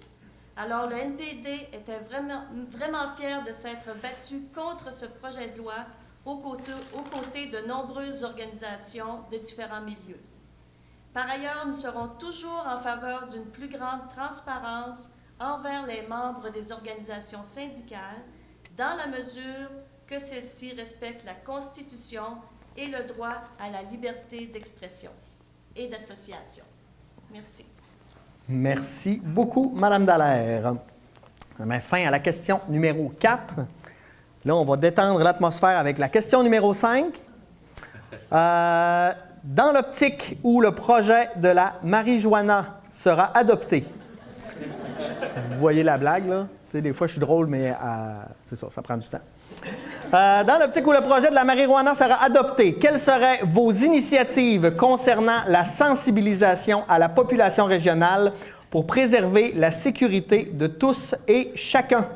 Alors, le NPD était vraiment fier de s'être battu contre ce projet de loi aux côtés de nombreuses organisations de différents milieux. Par ailleurs, nous serons toujours en faveur d'une plus grande transparence envers les membres des organisations syndicales, dans la mesure que celles-ci respectent la Constitution et le droit à la liberté d'expression et d'association. Merci. Merci beaucoup, Madame Dallaire. On met fin à la question numéro 4. Là, on va détendre l'atmosphère avec la question numéro 5. Dans l'optique où le projet de la marijuana sera adopté, vous voyez la blague, là? Tu sais, des fois, je suis drôle, mais c'est ça prend du temps. Dans l'optique où le projet de la marijuana sera adopté, quelles seraient vos initiatives concernant la sensibilisation à la population régionale pour préserver la sécurité de tous et chacun?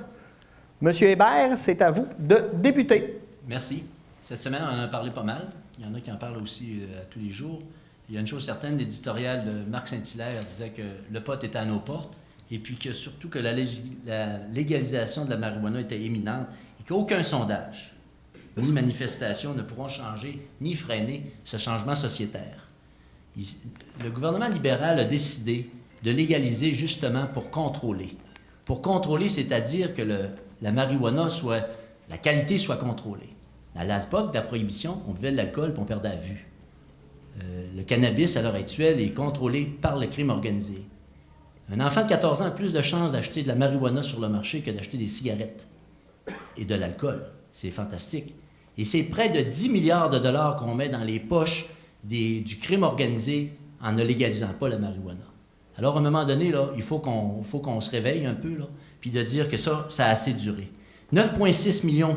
Monsieur Hébert, c'est à vous de débuter. Merci. Cette semaine, on en a parlé pas mal. Il y en a qui en parlent aussi à tous les jours. Il y a une chose certaine, l'éditorial de Marc Saint-Hilaire disait que le pot était à nos portes et puis que surtout que la légalisation de la marijuana était imminente et qu'aucun sondage ni manifestation ne pourront changer ni freiner ce changement sociétaire. Le gouvernement libéral a décidé de légaliser justement pour contrôler. Pour contrôler, c'est-à-dire que la marijuana la qualité soit contrôlée. À l'époque de la prohibition, on buvait de l'alcool et on perdait la vue. Le cannabis, à l'heure actuelle, est contrôlé par le crime organisé. Un enfant de 14 ans a plus de chances d'acheter de la marijuana sur le marché que d'acheter des cigarettes et de l'alcool. C'est fantastique. Et c'est près de 10 milliards de dollars qu'on met dans les poches du crime organisé en ne légalisant pas la marijuana. Alors, à un moment donné, là, il faut qu'on se réveille un peu, là, puis de dire que ça a assez duré. 9,6 millions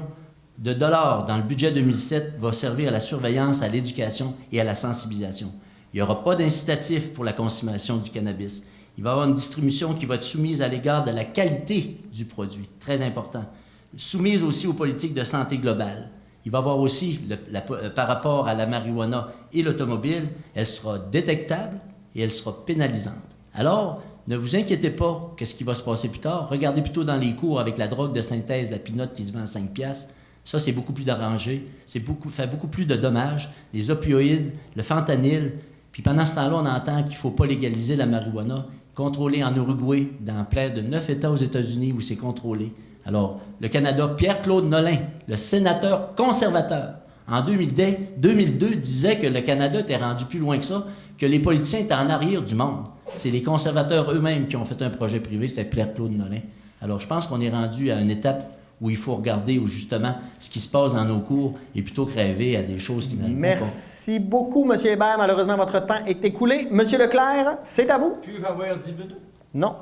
de dollars dans le budget 2007 va servir à la surveillance, à l'éducation et à la sensibilisation. Il n'y aura pas d'incitatif pour la consommation du cannabis. Il va y avoir une distribution qui va être soumise à l'égard de la qualité du produit, très important. Soumise aussi aux politiques de santé globale. Il va y avoir aussi, par rapport à la marijuana et l'automobile, elle sera détectable et elle sera pénalisante. Alors, ne vous inquiétez pas qu'est-ce qui va se passer plus tard. Regardez plutôt dans les cours avec la drogue de synthèse, la pinotte qui se vend à 5 $. Ça, c'est beaucoup plus d'arrangé, fait beaucoup plus de dommages. Les opioïdes, le fentanyl. Puis pendant ce temps-là, on entend qu'il ne faut pas légaliser la marijuana, contrôlée en Uruguay, dans près de 9 États aux États-Unis où c'est contrôlé. Alors, le Canada, Pierre-Claude Nolin, le sénateur conservateur, en 2002, disait que le Canada était rendu plus loin que ça, que les politiciens étaient en arrière du monde. C'est les conservateurs eux-mêmes qui ont fait un projet privé, c'était Pierre-Claude Nolin. Alors, je pense qu'on est rendu à une étape où il faut regarder où justement ce qui se passe dans nos cours et plutôt que rêver à des choses qui n'arrivent pas. Merci beaucoup, M. Hébert. Malheureusement, votre temps est écoulé. M. Leclerc, c'est à vous. Puis-je avoir 10 minutes? Non.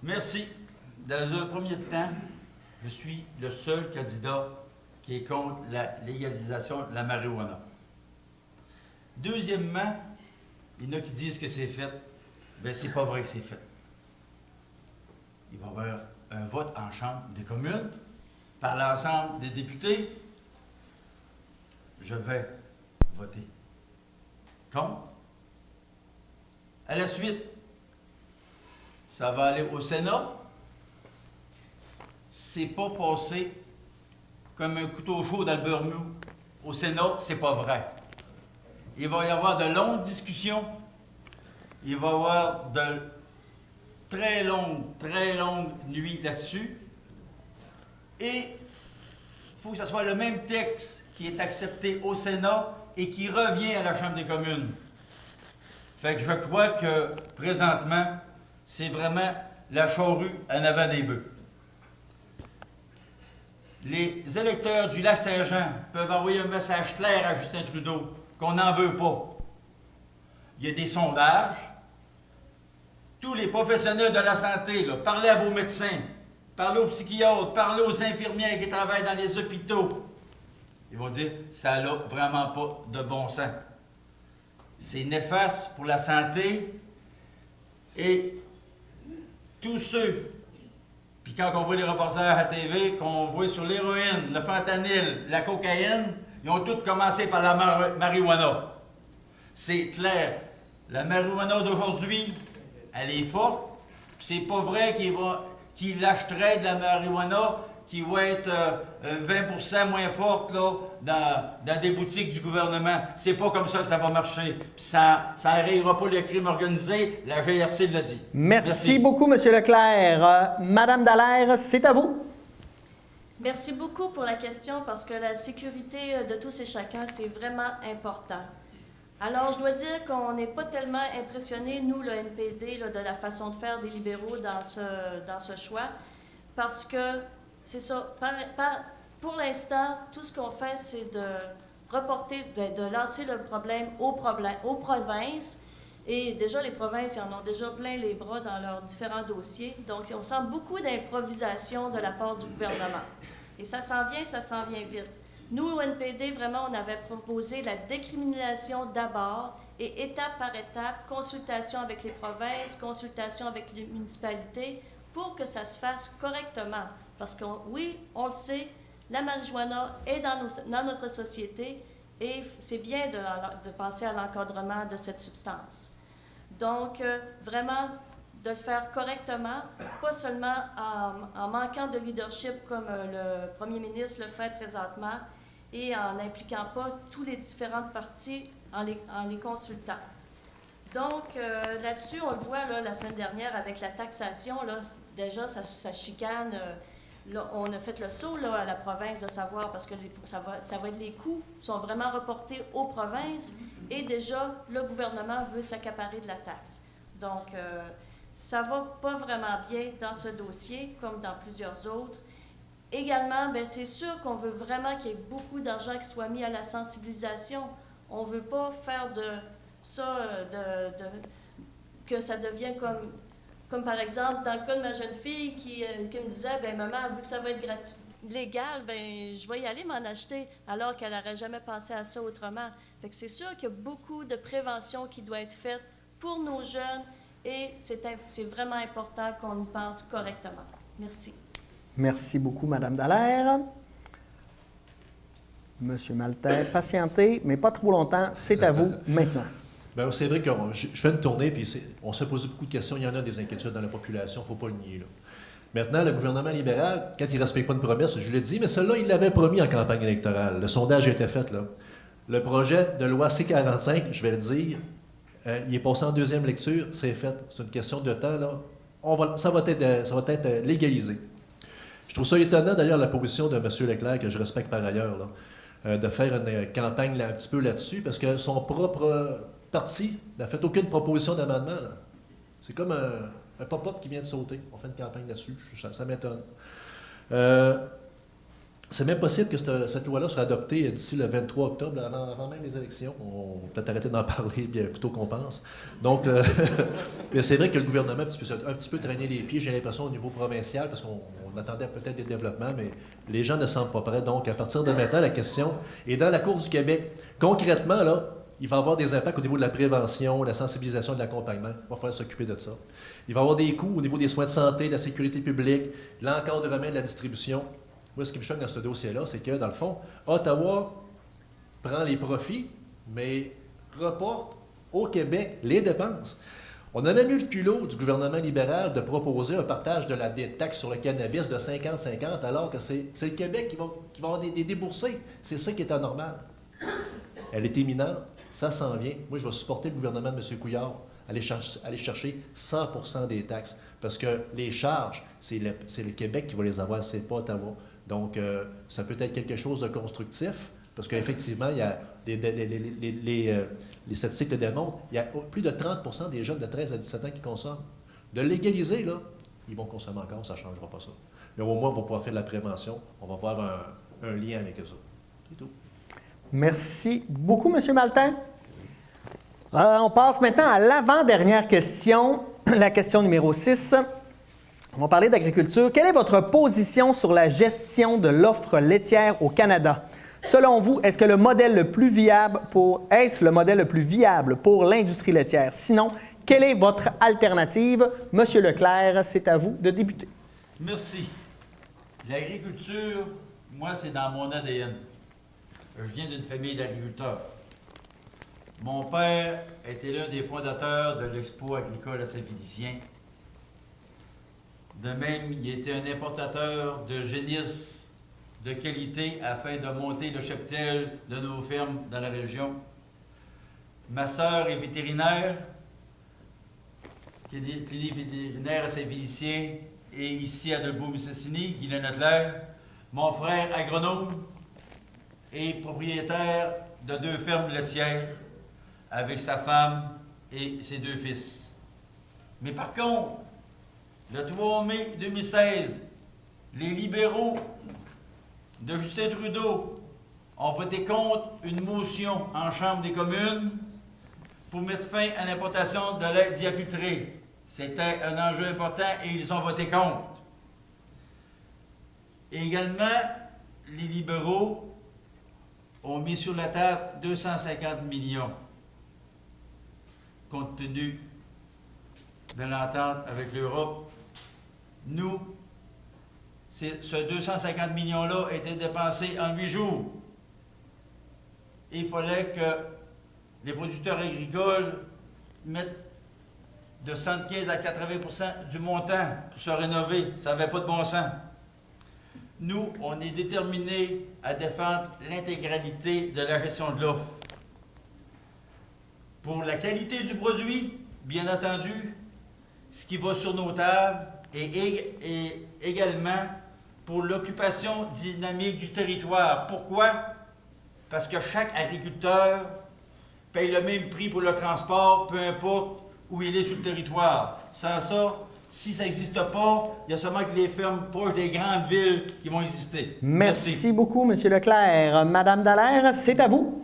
Merci. Dans un premier temps, je suis le seul candidat qui est contre la légalisation de la marijuana. Deuxièmement, il y en a qui disent que c'est fait. Bien, c'est pas vrai que c'est fait. Il va y avoir un vote en Chambre des communes par l'ensemble des députés. Je vais voter contre. À la suite, ça va aller au Sénat. C'est pas passé comme un couteau chaud dans le beurre mou. Au Sénat, c'est pas vrai. Il va y avoir de longues discussions. Il va y avoir de très longues nuits là-dessus. Et il faut que ce soit le même texte qui est accepté au Sénat et qui revient à la Chambre des communes. Fait que je crois que, présentement, c'est vraiment la charrue en avant des bœufs. Les électeurs du Lac-Saint-Jean peuvent envoyer un message clair à Justin Trudeau qu'on n'en veut pas. Il y a des sondages. Tous les professionnels de la santé, là, parlez à vos médecins, parlez aux psychiatres, parlez aux infirmières qui travaillent dans les hôpitaux. Ils vont dire, ça n'a vraiment pas de bon sens. C'est néfaste pour la santé et tous ceux, puis quand on voit les reportages à la TV, qu'on voit sur l'héroïne, le fentanyl, la cocaïne, ils ont tous commencé par la marijuana. C'est clair, la marijuana d'aujourd'hui, elle est forte, puis c'est pas vrai qu'il achèterait de la marijuana qui va être 20% moins forte là, dans des boutiques du gouvernement. C'est pas comme ça que ça va marcher. Puis ça n'arrivera pas le crime organisé, la GRC l'a dit. Merci beaucoup, M. Leclerc. Madame Dallaire, c'est à vous. Merci beaucoup pour la question parce que la sécurité de tous et chacun, c'est vraiment important. Alors, je dois dire qu'on n'est pas tellement impressionnés, nous, le NPD, là, de la façon de faire des libéraux dans ce choix, parce que, c'est ça, pour l'instant, tout ce qu'on fait, c'est de reporter, de lancer le problème aux provinces, et déjà, les provinces, ils en ont déjà plein les bras dans leurs différents dossiers, donc on sent beaucoup d'improvisation de la part du gouvernement. Et ça s'en vient vite. Nous, au NPD, vraiment, on avait proposé la décriminalisation d'abord et étape par étape, consultation avec les provinces, consultation avec les municipalités pour que ça se fasse correctement. Parce que, oui, on le sait, la marijuana est dans notre société et c'est bien de penser à l'encadrement de cette substance. Donc, vraiment, de le faire correctement, pas seulement en manquant de leadership comme le premier ministre le fait présentement et en n'impliquant pas tous les différentes parties en les consultant. Donc, là-dessus, on le voit là, la semaine dernière avec la taxation, là, déjà, ça chicane. Là, on a fait le saut là, à la province de savoir, parce que ça va être les coûts sont vraiment reportés aux provinces et déjà, le gouvernement veut s'accaparer de la taxe. Donc, ça ne va pas vraiment bien dans ce dossier, comme dans plusieurs autres. Également, bien, c'est sûr qu'on veut vraiment qu'il y ait beaucoup d'argent qui soit mis à la sensibilisation. On ne veut pas faire de ça, que ça devienne comme par exemple, dans le cas de ma jeune fille qui me disait, bien maman, vu que ça va être légal, bien je vais y aller m'en acheter, alors qu'elle n'aurait jamais pensé à ça autrement. Fait que c'est sûr qu'il y a beaucoup de prévention qui doit être faite pour nos jeunes et c'est vraiment important qu'on y pense correctement. Merci. Merci beaucoup, Madame Dallaire. Monsieur Maltais, patientez, mais pas trop longtemps. C'est à vous maintenant. Bien, c'est vrai que je fais une tournée, puis on s'est posé beaucoup de questions. Il y en a des inquiétudes dans la population, il ne faut pas le nier. Là. Maintenant, le gouvernement libéral, quand il ne respecte pas une promesse, je l'ai dit, mais celle-là, il l'avait promis en campagne électorale. Le sondage a été fait. Là. Le projet de loi C-45, je vais le dire, il est passé en deuxième lecture, c'est fait. C'est une question de temps. Là. Ça va être légalisé. Je trouve ça étonnant, d'ailleurs, la position de M. Leclerc, que je respecte par ailleurs, là, de faire une campagne un petit peu là-dessus, parce que son propre parti n'a fait aucune proposition d'amendement. C'est comme un pop-up qui vient de sauter. On fait une campagne là-dessus. Ça m'étonne. C'est même possible que cette loi-là soit adoptée d'ici le 23 octobre, avant même les élections. On va peut-être arrêter d'en parler bien plus tôt qu'on pense. Donc, mais c'est vrai que le gouvernement a un petit peu traîné les pieds, j'ai l'impression, au niveau provincial, parce qu'on attendait peut-être des développements, mais les gens ne semblent pas prêts. Donc, à partir de maintenant, la question est dans la Cour du Québec. Concrètement, là, il va y avoir des impacts au niveau de la prévention, de la sensibilisation, de l'accompagnement. Il va falloir s'occuper de ça. Il va y avoir des coûts au niveau des soins de santé, de la sécurité publique, l'encadrement de la distribution. Moi, ce qui me choque dans ce dossier-là, c'est que, dans le fond, Ottawa prend les profits, mais reporte au Québec les dépenses. On a même eu le culot du gouvernement libéral de proposer un partage de la taxe sur le cannabis de 50-50, alors que c'est le Québec qui va avoir des déboursés. C'est ça qui est anormal. Elle est imminente, ça s'en vient. Moi, je vais supporter le gouvernement de M. Couillard, aller chercher 100% des taxes, parce que les charges, c'est le Québec qui va les avoir, c'est pas Ottawa. Donc, ça peut être quelque chose de constructif, parce qu'effectivement, il y a les statistiques le démontrent, il y a plus de 30% des jeunes de 13 à 17 ans qui consomment. De légaliser, là, ils vont consommer encore, ça ne changera pas ça. Mais au moins, on va pouvoir faire de la prévention, on va avoir un lien avec eux autres. C'est tout. Merci beaucoup, M. Maltin. On passe maintenant à l'avant-dernière question, la question numéro 6. On va parler d'agriculture. Quelle est votre position sur la gestion de l'offre laitière au Canada? Selon vous, est-ce le modèle le plus viable pour l'industrie laitière? Sinon, quelle est votre alternative? Monsieur Leclerc, c'est à vous de débuter. Merci. L'agriculture, moi, c'est dans mon ADN. Je viens d'une famille d'agriculteurs. Mon père était l'un des fondateurs de l'Expo agricole à Saint-Félicien. De même, il était un importateur de génisses de qualité afin de monter le cheptel de nos fermes dans la région. Ma sœur est vétérinaire, clinique vétérinaire à Saint-Félicien et ici à Dolbeau-Mistassini, Guylaine Leclerc. Mon frère, agronome, est propriétaire de 2 fermes laitières avec sa femme et ses 2 fils. Mais par contre, le 3 mai 2016, les libéraux de Justin Trudeau ont voté contre une motion en Chambre des communes pour mettre fin à l'importation de lait diafiltré. C'était un enjeu important et ils ont voté contre. Également, les libéraux ont mis sur la table 250 millions, compte tenu de l'entente avec l'Europe. Nous, ce 250 millions-là était dépensé en 8 jours. Il fallait que les producteurs agricoles mettent de 75 à 80% du montant pour se rénover. Ça n'avait pas de bon sens. Nous, on est déterminés à défendre l'intégralité de la gestion de l'offre. Pour la qualité du produit, bien entendu, ce qui va sur nos tables, et également pour l'occupation dynamique du territoire. Pourquoi? Parce que chaque agriculteur paye le même prix pour le transport, peu importe où il est sur le territoire. Sans ça, si ça n'existe pas, il y a seulement que les fermes proches des grandes villes qui vont exister. Merci beaucoup, M. Leclerc. Madame Dallaire, c'est à vous.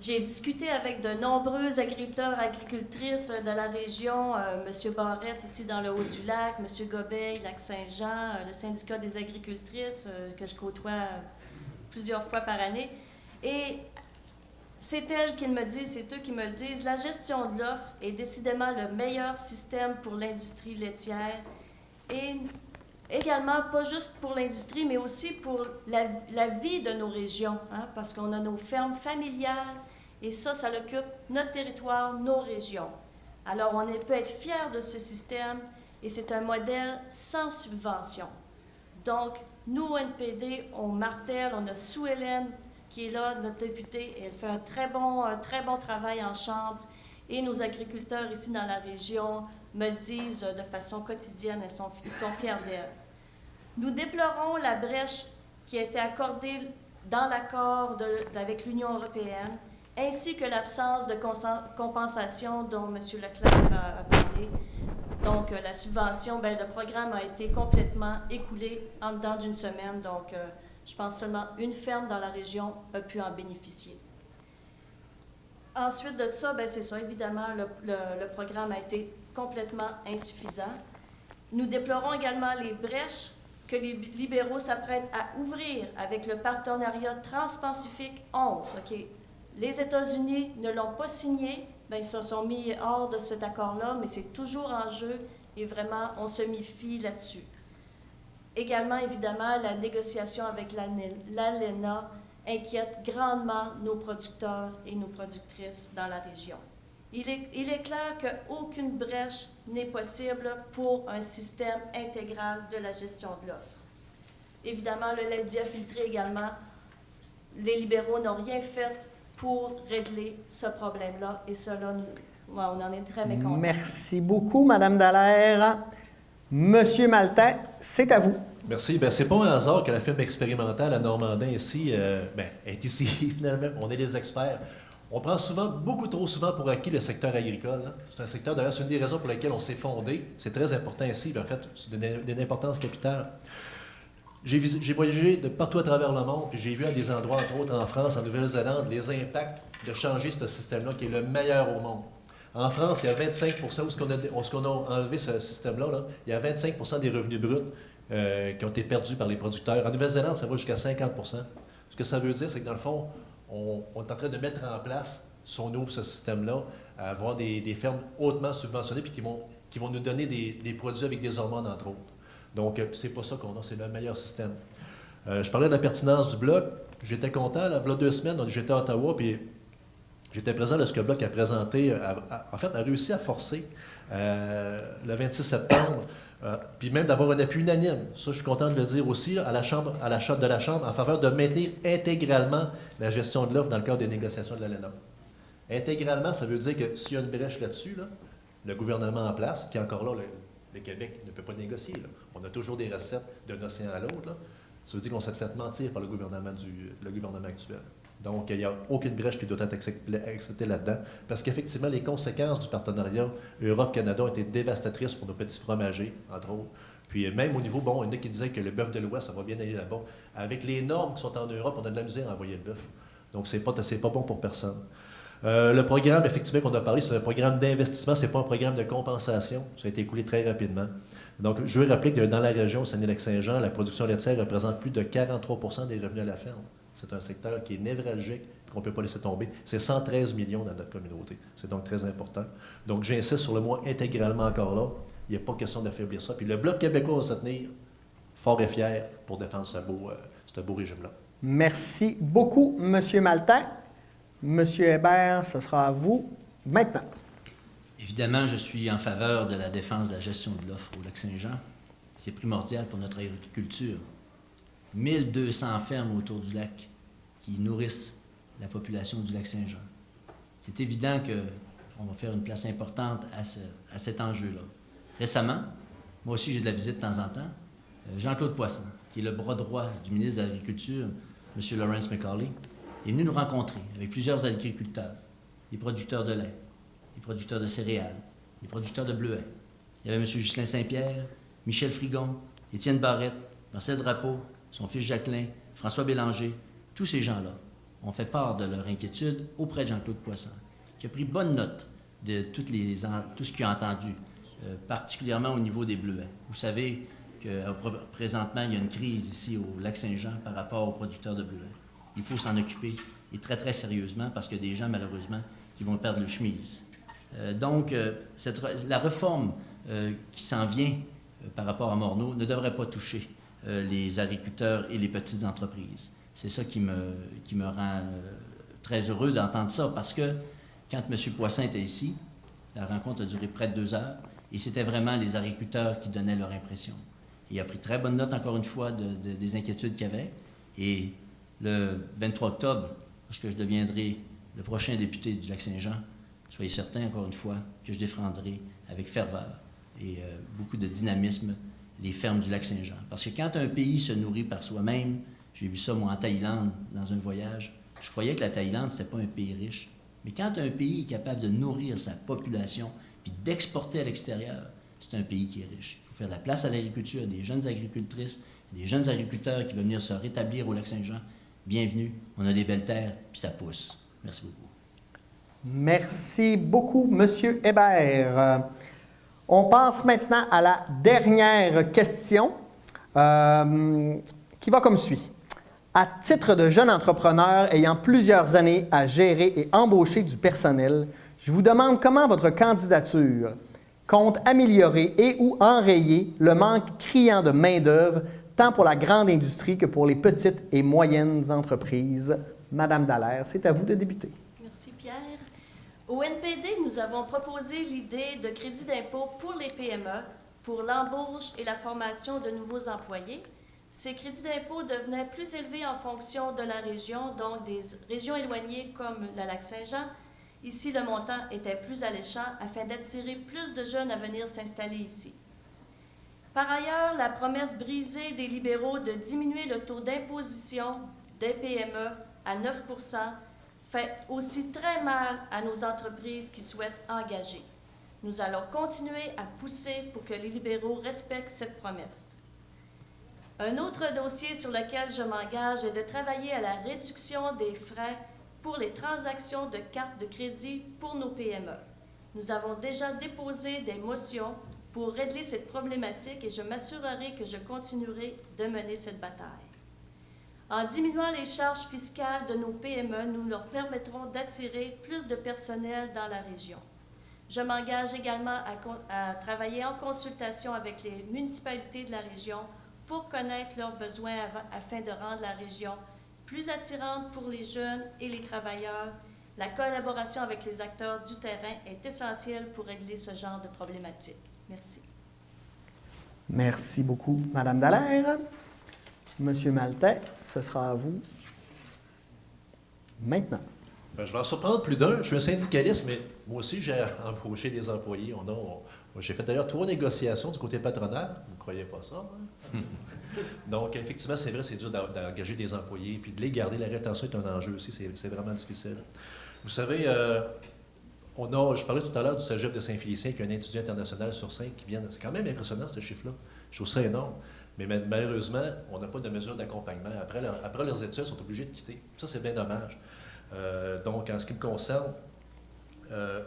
J'ai discuté avec de nombreux agriculteurs, agricultrices de la région, M. Barrette ici dans le Haut-du-Lac, M. Gobeil, Lac-Saint-Jean, le syndicat des agricultrices que je côtoie plusieurs fois par année. Et c'est elles qui me disent, c'est eux qui me le disent, la gestion de l'offre est décidément le meilleur système pour l'industrie laitière et également, pas juste pour l'industrie, mais aussi pour la vie de nos régions, hein, parce qu'on a nos fermes familiales et ça occupe notre territoire, nos régions. Alors, on peut être fiers de ce système et c'est un modèle sans subvention. Donc, nous, au NPD, on martèle, on a Sue-Hélène qui est là, notre députée, et elle fait un très bon travail en chambre. Et nos agriculteurs ici dans la région me le disent de façon quotidienne, ils sont fiers d'elle. Nous déplorons la brèche qui a été accordée dans l'accord avec l'Union européenne, ainsi que l'absence de compensation dont M. Leclerc a parlé. Donc, la subvention, bien, le programme a été complètement écoulé en dedans d'une semaine. Donc, je pense seulement une ferme dans la région a pu en bénéficier. Ensuite de ça, bien, c'est ça, évidemment, le programme a été complètement insuffisant. Nous déplorons également les brèches que les libéraux s'apprêtent à ouvrir avec le partenariat Transpacifique 11. Okay. Les États-Unis ne l'ont pas signé, bien, ils se sont mis hors de cet accord-là, mais c'est toujours en jeu et vraiment, on se méfie là-dessus. Également, évidemment, la négociation avec l'ALENA inquiète grandement nos producteurs et nos productrices dans la région. Il est clair qu'aucune brèche n'est possible pour un système intégral de la gestion de l'offre. Évidemment, le lait filtré également, les libéraux n'ont rien fait pour régler ce problème-là, et cela, on en est très mécontents. Merci beaucoup, Mme Dallaire. Monsieur Maltais, c'est à vous. Merci. Bien, c'est pas un hasard que la firme expérimentale à Normandin ici est ici, finalement. On est des experts. On prend souvent, beaucoup trop souvent pour acquis le secteur agricole. Hein. C'est un secteur, d'ailleurs, c'est une des raisons pour lesquelles on s'est fondé. C'est très important ici, en fait, c'est d'une importance capitale. J'ai voyagé de partout à travers le monde, puis j'ai vu à des endroits, entre autres en France, en Nouvelle-Zélande, les impacts de changer ce système-là, qui est le meilleur au monde. En France, il y a 25 où ce qu'on a enlevé ce système-là, là, il y a 25 des revenus bruts qui ont été perdus par les producteurs. En Nouvelle-Zélande, ça va jusqu'à 50 Ce que ça veut dire, c'est que dans le fond, on est en train de mettre en place, si on ouvre ce système-là, à avoir des fermes hautement subventionnées puis qui vont nous donner des produits avec des hormones, entre autres. Donc, c'est pas ça qu'on a, c'est le meilleur système. Je parlais de la pertinence du Bloc. J'étais content, là, il y a 2 semaines, j'étais à Ottawa, puis j'étais présent lorsque le Bloc a présenté, en fait, a réussi à forcer le 26 septembre, puis même d'avoir un appui unanime. Ça, je suis content de le dire aussi, là, à la Chambre, en faveur de maintenir intégralement la gestion de l'offre dans le cadre des négociations de l'ALENA. Intégralement, ça veut dire que s'il y a une brèche là-dessus, là, le gouvernement en place, qui est encore là, le Québec ne peut pas négocier. Là. On a toujours des recettes d'un océan à l'autre. Là. Ça veut dire qu'on s'est fait mentir par le gouvernement actuel. Donc, il n'y a aucune brèche qui doit être acceptée là-dedans. Parce qu'effectivement, les conséquences du partenariat Europe-Canada ont été dévastatrices pour nos petits fromagers, entre autres. Puis même au niveau, bon, il y en a qui disaient que le bœuf de l'Ouest, ça va bien aller là-bas. Avec les normes qui sont en Europe, on a de la misère à envoyer le bœuf. Donc, c'est pas bon pour personne. Le programme, effectivement, qu'on a parlé, c'est un programme d'investissement, c'est pas un programme de compensation. Ça a été écoulé très rapidement. Donc, je veux rappeler que dans la région, Saguenay-Lac-Saint-Jean, la production laitière représente plus de 43 des revenus à la ferme. C'est un secteur qui est névralgique, qu'on ne peut pas laisser tomber. C'est 113 millions dans notre communauté. C'est donc très important. Donc, j'insiste sur le mot intégralement encore là. Il n'y a pas question d'affaiblir ça. Puis le Bloc québécois va se tenir fort et fier pour défendre ce beau régime-là. Merci beaucoup, M. Maltais. M. Hébert, ce sera à vous maintenant. Évidemment, je suis en faveur de la défense de la gestion de l'offre au Lac-Saint-Jean. C'est primordial pour notre agriculture. 1200 fermes autour du lac qui nourrissent la population du Lac-Saint-Jean. C'est évident qu'on va faire une place importante à cet enjeu-là. Récemment, moi aussi j'ai de la visite de temps en temps, Jean-Claude Poisson, qui est le bras droit du ministre de l'Agriculture, M. Lawrence McCauley, est venu nous rencontrer avec plusieurs agriculteurs, les producteurs de lait, les producteurs de céréales, les producteurs de bleuets. Il y avait M. Ghislain Saint-Pierre, Michel Frigon, Étienne Barrette, Marcel Drapeau, son fils Jacqueline, François Bélanger. Tous ces gens-là ont fait part de leur inquiétude auprès de Jean-Claude Poisson, qui a pris bonne note de tout ce qu'il a entendu, particulièrement au niveau des bleuets. Vous savez que présentement, il y a une crise ici au Lac-Saint-Jean par rapport aux producteurs de bleuets. Il faut s'en occuper, et très, très sérieusement, parce qu'il y a des gens, malheureusement, qui vont perdre le chemise. Donc, la réforme qui s'en vient par rapport à Morneau ne devrait pas toucher les agriculteurs et les petites entreprises. C'est ça qui me rend très heureux d'entendre ça, parce que quand M. Poisson était ici, la rencontre a duré près de 2 heures, et c'était vraiment les agriculteurs qui donnaient leur impression. Il a pris très bonne note, encore une fois, des inquiétudes qu'il y avait, et le 23 octobre, lorsque je deviendrai le prochain député du Lac-Saint-Jean, soyez certains, encore une fois, que je défendrai avec ferveur et beaucoup de dynamisme les fermes du Lac-Saint-Jean. Parce que quand un pays se nourrit par soi-même, j'ai vu ça, moi, en Thaïlande, dans un voyage, je croyais que la Thaïlande, c'était pas un pays riche. Mais quand un pays est capable de nourrir sa population puis d'exporter à l'extérieur, c'est un pays qui est riche. Il faut faire de la place à l'agriculture, il y a des jeunes agricultrices, des jeunes agriculteurs qui veulent venir se rétablir au Lac-Saint-Jean. Bienvenue, on a des belles terres, puis ça pousse. Merci beaucoup. Merci beaucoup, Monsieur Hébert. On passe maintenant à la dernière question, qui va comme suit. À titre de jeune entrepreneur ayant plusieurs années à gérer et embaucher du personnel, je vous demande comment votre candidature compte améliorer et ou enrayer le manque criant de main-d'œuvre, tant pour la grande industrie que pour les petites et moyennes entreprises. Madame Dallaire, c'est à vous de débuter. Merci, Pierre. Au NPD, nous avons proposé l'idée de crédit d'impôt pour les PME, pour l'embauche et la formation de nouveaux employés. Ces crédits d'impôt devenaient plus élevés en fonction de la région, donc des régions éloignées comme le Lac-Saint-Jean. Ici, le montant était plus alléchant afin d'attirer plus de jeunes à venir s'installer ici. Par ailleurs, la promesse brisée des libéraux de diminuer le taux d'imposition des PME à 9 % fait aussi très mal à nos entreprises qui souhaitent engager. Nous allons continuer à pousser pour que les libéraux respectent cette promesse. Un autre dossier sur lequel je m'engage est de travailler à la réduction des frais pour les transactions de cartes de crédit pour nos PME. Nous avons déjà déposé des motions pour régler cette problématique et je m'assurerai que je continuerai de mener cette bataille. En diminuant les charges fiscales de nos PME, nous leur permettrons d'attirer plus de personnel dans la région. Je m'engage également à travailler en consultation avec les municipalités de la région pour connaître leurs besoins afin de rendre la région plus attirante pour les jeunes et les travailleurs. La collaboration avec les acteurs du terrain est essentielle pour régler ce genre de problématique. Merci. Merci beaucoup, Madame Dallaire. Monsieur Maltais, ce sera à vous maintenant. Ben, je vais en surprendre plus d'un. Je suis un syndicaliste, mais moi aussi, j'ai embauché des employés. J'ai fait d'ailleurs 3 négociations du côté patronal. Vous ne croyez pas ça? Hein? Donc, effectivement, c'est vrai, c'est dur d'engager des employés. Puis de les garder, la rétention est un enjeu aussi. C'est vraiment difficile. Vous savez, je parlais tout à l'heure du cégep de Saint-Félicien, qui a un étudiant international sur 5 qui vient. C'est quand même impressionnant, ce chiffre-là. Je trouve ça énorme. Mais malheureusement, on n'a pas de mesure d'accompagnement. Après leurs études, ils sont obligés de quitter. Ça, c'est bien dommage. Donc, en ce qui me concerne,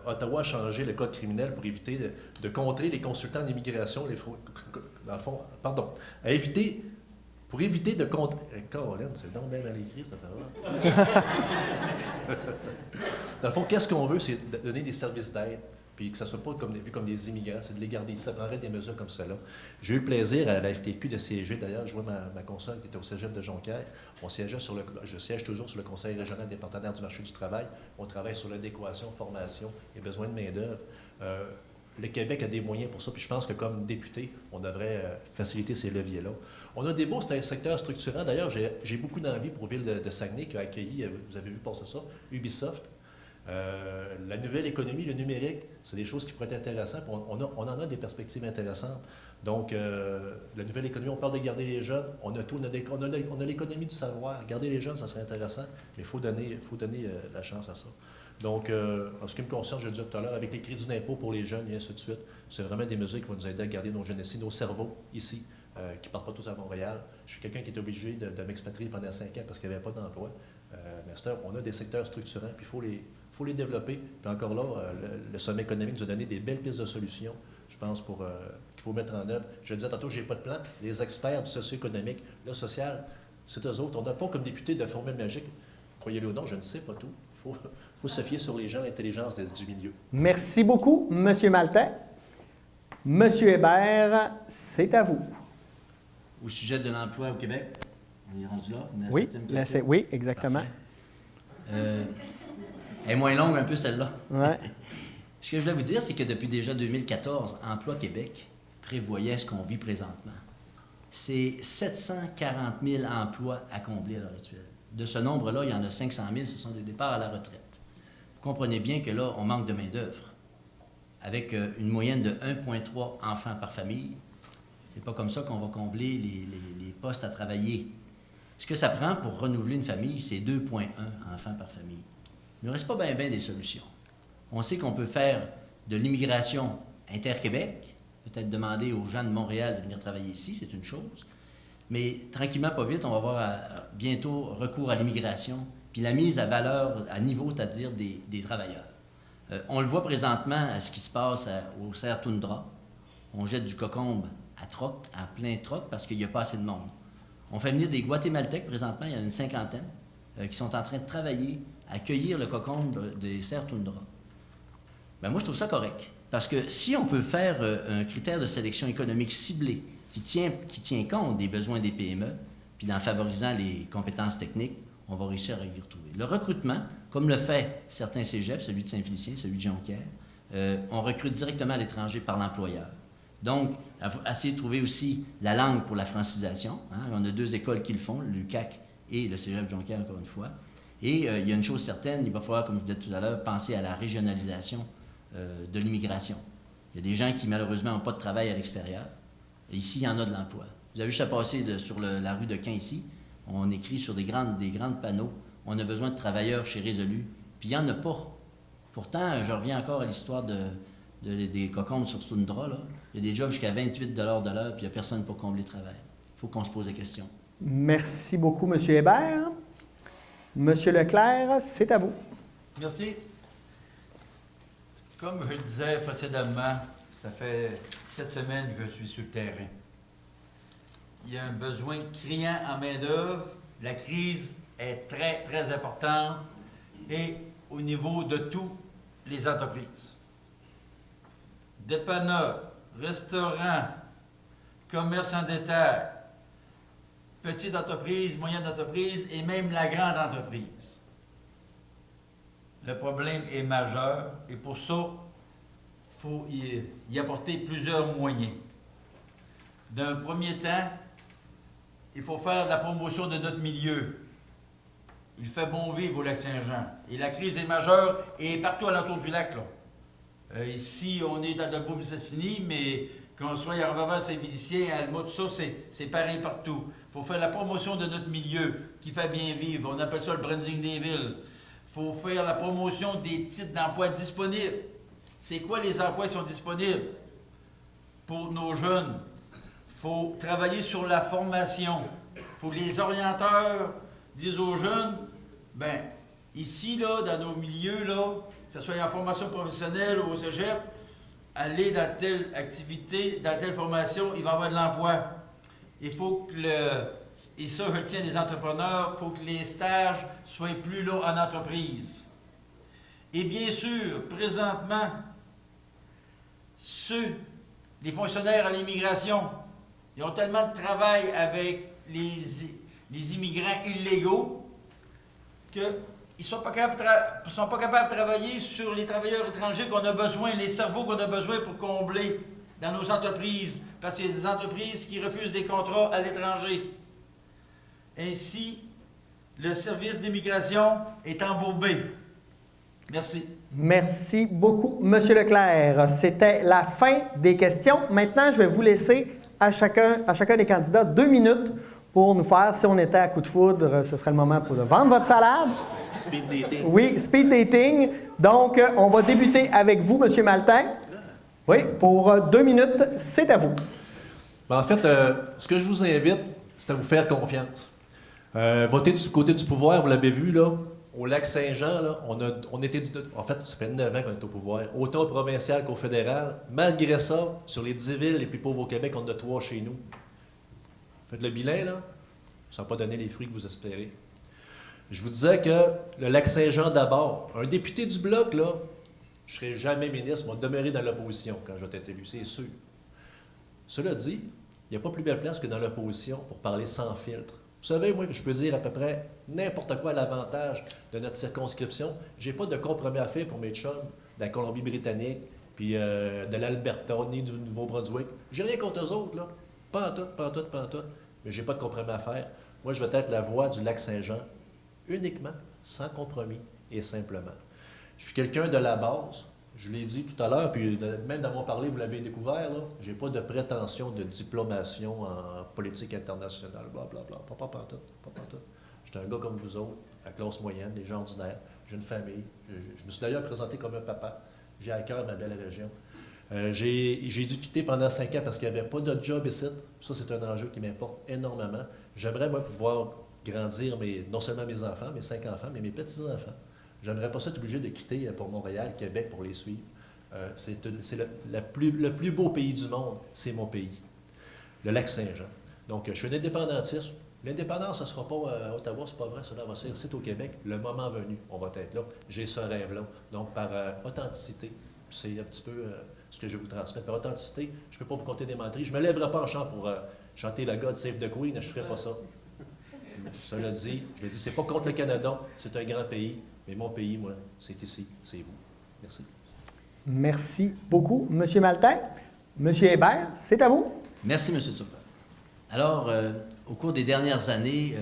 Ottawa a changé le code criminel pour éviter de contrer les consultants en immigration, pour éviter de contrer... Caroline, c'est donc bien mal écrit, cette affaire-là. Dans le fond, qu'est-ce qu'on veut, c'est donner des services d'aide, puis que ça ne soit pas vu comme des immigrants, c'est de les garder. Ça prendrait des mesures comme cela. J'ai eu le plaisir à la FTQ de siéger, d'ailleurs, je vois ma consoeur qui était au cégep de Jonquière. Je siège toujours sur le Conseil régional des partenaires du marché du travail. On travaille sur l'adéquation, formation et besoin de main-d'œuvre. Le Québec a des moyens pour ça, puis je pense que comme député, on devrait faciliter ces leviers-là. On a des beaux secteurs structurants. D'ailleurs, j'ai beaucoup d'envie pour Ville de Saguenay qui a accueilli, vous avez vu passer ça, Ubisoft. La nouvelle économie, le numérique, c'est des choses qui pourraient être intéressantes. On en a des perspectives intéressantes. Donc, la nouvelle économie, on parle de garder les jeunes. On a l'économie du savoir. Garder les jeunes, ça serait intéressant, mais il faut donner la chance à ça. Donc, en ce qui me concerne, je le disais tout à l'heure, avec les crédits d'impôt pour les jeunes et ainsi de suite, c'est vraiment des mesures qui vont nous aider à garder nos jeunes ici, nos cerveaux ici, qui ne partent pas tous à Montréal. Je suis quelqu'un qui est obligé de m'expatrier pendant 5 ans parce qu'il n'y avait pas d'emploi. Mais on a des secteurs structurants, puis il faut les développer. Puis encore là, le sommet économique nous a donné des belles pistes de solutions, je pense, qu'il faut mettre en œuvre. Je le disais tantôt, je n'ai pas de plan. Les experts du socio-économique, le social, c'est eux autres. On n'a pas comme député de formule magique. Croyez-le ou non, je ne sais pas tout. Il faut se fier sur les gens, l'intelligence du milieu. Merci beaucoup, M. Maltais. M. Hébert, c'est à vous. Au sujet de l'emploi au Québec, on est rendu là. Oui, oui, exactement. Elle est moins longue un peu, celle-là. Ouais. Ce que je voulais vous dire, c'est que depuis déjà 2014, Emploi Québec prévoyait ce qu'on vit présentement. C'est 740 000 emplois à combler à l'heure actuelle. De ce nombre-là, il y en a 500 000, ce sont des départs à la retraite. Vous comprenez bien que là, on manque de main-d'œuvre. Avec une moyenne de 1,3 enfants par famille, c'est pas comme ça qu'on va combler les postes à travailler. Ce que ça prend pour renouveler une famille, c'est 2,1 enfants par famille. Il ne reste pas bien des solutions. On sait qu'on peut faire de l'immigration inter-Québec, peut-être demander aux gens de Montréal de venir travailler ici, c'est une chose. Mais tranquillement, pas vite, on va avoir bientôt recours à l'immigration, puis la mise à valeur, à niveau, c'est-à-dire des travailleurs. On le voit présentement à ce qui se passe au Serre Toundra. On jette du cocombe à plein troc parce qu'il n'y a pas assez de monde. On fait venir des Guatémaltèques présentement, il y en a une cinquantaine, qui sont en train de travailler à cueillir le cocombe des Serre Toundra. Ben moi, je trouve ça correct. Parce que si on peut faire un critère de sélection économique ciblé qui tient compte des besoins des PME, puis en favorisant les compétences techniques, on va réussir à y retrouver. Le recrutement, comme le fait certains cégeps, celui de Saint-Félicien, celui de Jonquière, on recrute directement à l'étranger par l'employeur. Donc, essayer de trouver aussi la langue pour la francisation. Hein. On a 2 écoles qui le font, l'UQAC et le cégep Jonquière, encore une fois. Et il y a une chose certaine, il va falloir, comme je disais tout à l'heure, penser à la régionalisation de l'immigration. Il y a des gens qui, malheureusement, n'ont pas de travail à l'extérieur. Ici, il y en a de l'emploi. Vous avez juste à passer sur la rue de Caen ici. On écrit sur des grands panneaux. On a besoin de travailleurs chez Résolu. Puis il n'y en a pas. Pourtant, je reviens encore à l'histoire des cocombes sur Toundra. Là. Il y a des jobs jusqu'à 28 $ de l'heure, puis il n'y a personne pour combler le travail. Il faut qu'on se pose des questions. Merci beaucoup, M. Hébert. M. Leclerc, c'est à vous. Merci. Comme je le disais précédemment, ça fait 7 semaines que je suis sur le terrain. Il y a un besoin criant en main-d'œuvre. La crise est très, très importante et au niveau de toutes les entreprises. Dépanneurs, restaurants, commerce en détail, petites entreprises, moyennes entreprises et même la grande entreprise. Le problème est majeur et pour ça, il faut y apporter plusieurs moyens. D'un premier temps, il faut faire de la promotion de notre milieu. Il fait bon vivre au Lac-Saint-Jean. Et la crise est majeure et partout alentour du lac. Là. Ici, on est à Dolbeau-Mistassini, mais qu'on soit à Roberval, Saint-Félicien, à Alma, tout ça, c'est pareil partout. Il faut faire la promotion de notre milieu qui fait bien vivre. On appelle ça le branding des villes. Il faut faire la promotion des titres d'emploi disponibles. C'est quoi les emplois qui sont disponibles pour nos jeunes? Il faut travailler sur la formation. Il faut que les orienteurs disent aux jeunes, ben ici, là, dans nos milieux, là, que ce soit en formation professionnelle ou au cégep, aller dans telle activité, dans telle formation, il va y avoir de l'emploi. Il faut que et ça, je le tiens des entrepreneurs, il faut que les stages soient plus là en entreprise. Et bien sûr, présentement, les fonctionnaires à l'immigration, ils ont tellement de travail avec les immigrants illégaux qu'ils ne sont pas capables de travailler sur les travailleurs étrangers qu'on a besoin, les cerveaux qu'on a besoin pour combler dans nos entreprises, parce qu'il y a des entreprises qui refusent des contrats à l'étranger. Ainsi, le service d'immigration est embourbé. Merci. Merci beaucoup, M. Leclerc. C'était la fin des questions. Maintenant, je vais vous laisser à chacun des candidats 2 minutes pour nous faire, si on était à coup de foudre, ce serait le moment pour vendre votre salade. Speed dating. Oui, speed dating. Donc, on va débuter avec vous, M. Maltin. Oui, pour 2 minutes, c'est à vous. En fait, ce que je vous invite, c'est à vous faire confiance. Voter du côté du pouvoir, vous l'avez vu, là, au Lac-Saint-Jean, là, on était, en fait, ça fait 9 ans qu'on est au pouvoir, autant au provincial qu'au fédéral. Malgré ça, sur les 10 villes les plus pauvres au Québec, on en a 3 chez nous. Faites le bilan, là, ça n'a pas donné les fruits que vous espérez. Je vous disais que le Lac-Saint-Jean d'abord, un député du Bloc, là, je ne serai jamais ministre, moi, demeurer dans l'opposition quand je vais être élu, c'est sûr. Cela dit, il n'y a pas plus belle place que dans l'opposition pour parler sans filtre. Vous savez, moi, que je peux dire à peu près n'importe quoi à l'avantage de notre circonscription. Je n'ai pas de compromis à faire pour mes chums de la Colombie-Britannique, puis de l'Alberta, ni du Nouveau-Brunswick. J'ai rien contre eux autres, là. Pas en tout. Mais j'ai pas de compromis à faire. Moi, je veux être la voix du Lac-Saint-Jean, uniquement, sans compromis et simplement. Je suis quelqu'un de la base. Je l'ai dit tout à l'heure, puis même dans mon parler, vous l'avez découvert, je n'ai pas de prétention de diplomation en politique internationale, blablabla. Pas pantoute. Je suis un gars comme vous autres, la classe moyenne, des gens ordinaires. J'ai une famille. Je me suis d'ailleurs présenté comme un papa. J'ai à cœur ma belle région. J'ai dû quitter pendant 5 ans parce qu'il n'y avait pas de job ici. Ça, c'est un enjeu qui m'importe énormément. J'aimerais, moi, pouvoir grandir non seulement mes enfants, mes 5 enfants, mais mes petits-enfants. J'aimerais pas ça être obligé de quitter pour Montréal, Québec, pour les suivre. C'est le plus beau pays du monde, c'est mon pays, le Lac-Saint-Jean. Donc, je suis un indépendantiste. L'indépendance, ce ne sera pas à Ottawa, c'est pas vrai, cela va se faire ici au Québec. Le moment venu, on va être là. J'ai ce rêve-là. Donc, par authenticité, c'est un petit peu ce que je vais vous transmettre. Par authenticité, je ne peux pas vous compter des menteries. Je ne me lèverai pas en chant pour chanter la God Save the Queen, je ne ferai pas ça. Cela dit, je le dis, c'est pas contre le Canada, c'est un grand pays, mais mon pays, moi, c'est ici, c'est vous. Merci. Merci beaucoup, M. Maltais. M. Hébert, c'est à vous. Merci, M. Turcot. Alors, au cours des dernières années,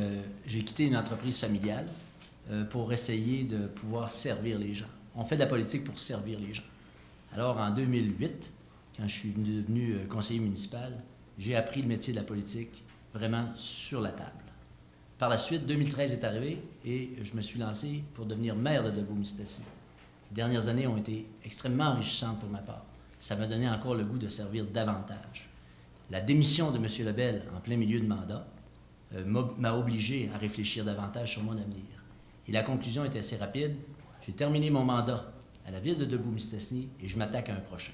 j'ai quitté une entreprise familiale pour essayer de pouvoir servir les gens. On fait de la politique pour servir les gens. Alors, en 2008, quand je suis devenu conseiller municipal, j'ai appris le métier de la politique vraiment sur la table. Par la suite, 2013 est arrivé et je me suis lancé pour devenir maire de Debout-Mistassini. Les dernières années ont été extrêmement enrichissantes pour ma part. Ça m'a donné encore le goût de servir davantage. La démission de M. Lebel en plein milieu de mandat m'a obligé à réfléchir davantage sur mon avenir. Et la conclusion était assez rapide. J'ai terminé mon mandat à la ville de Debout-Mistassini et je m'attaque à un prochain.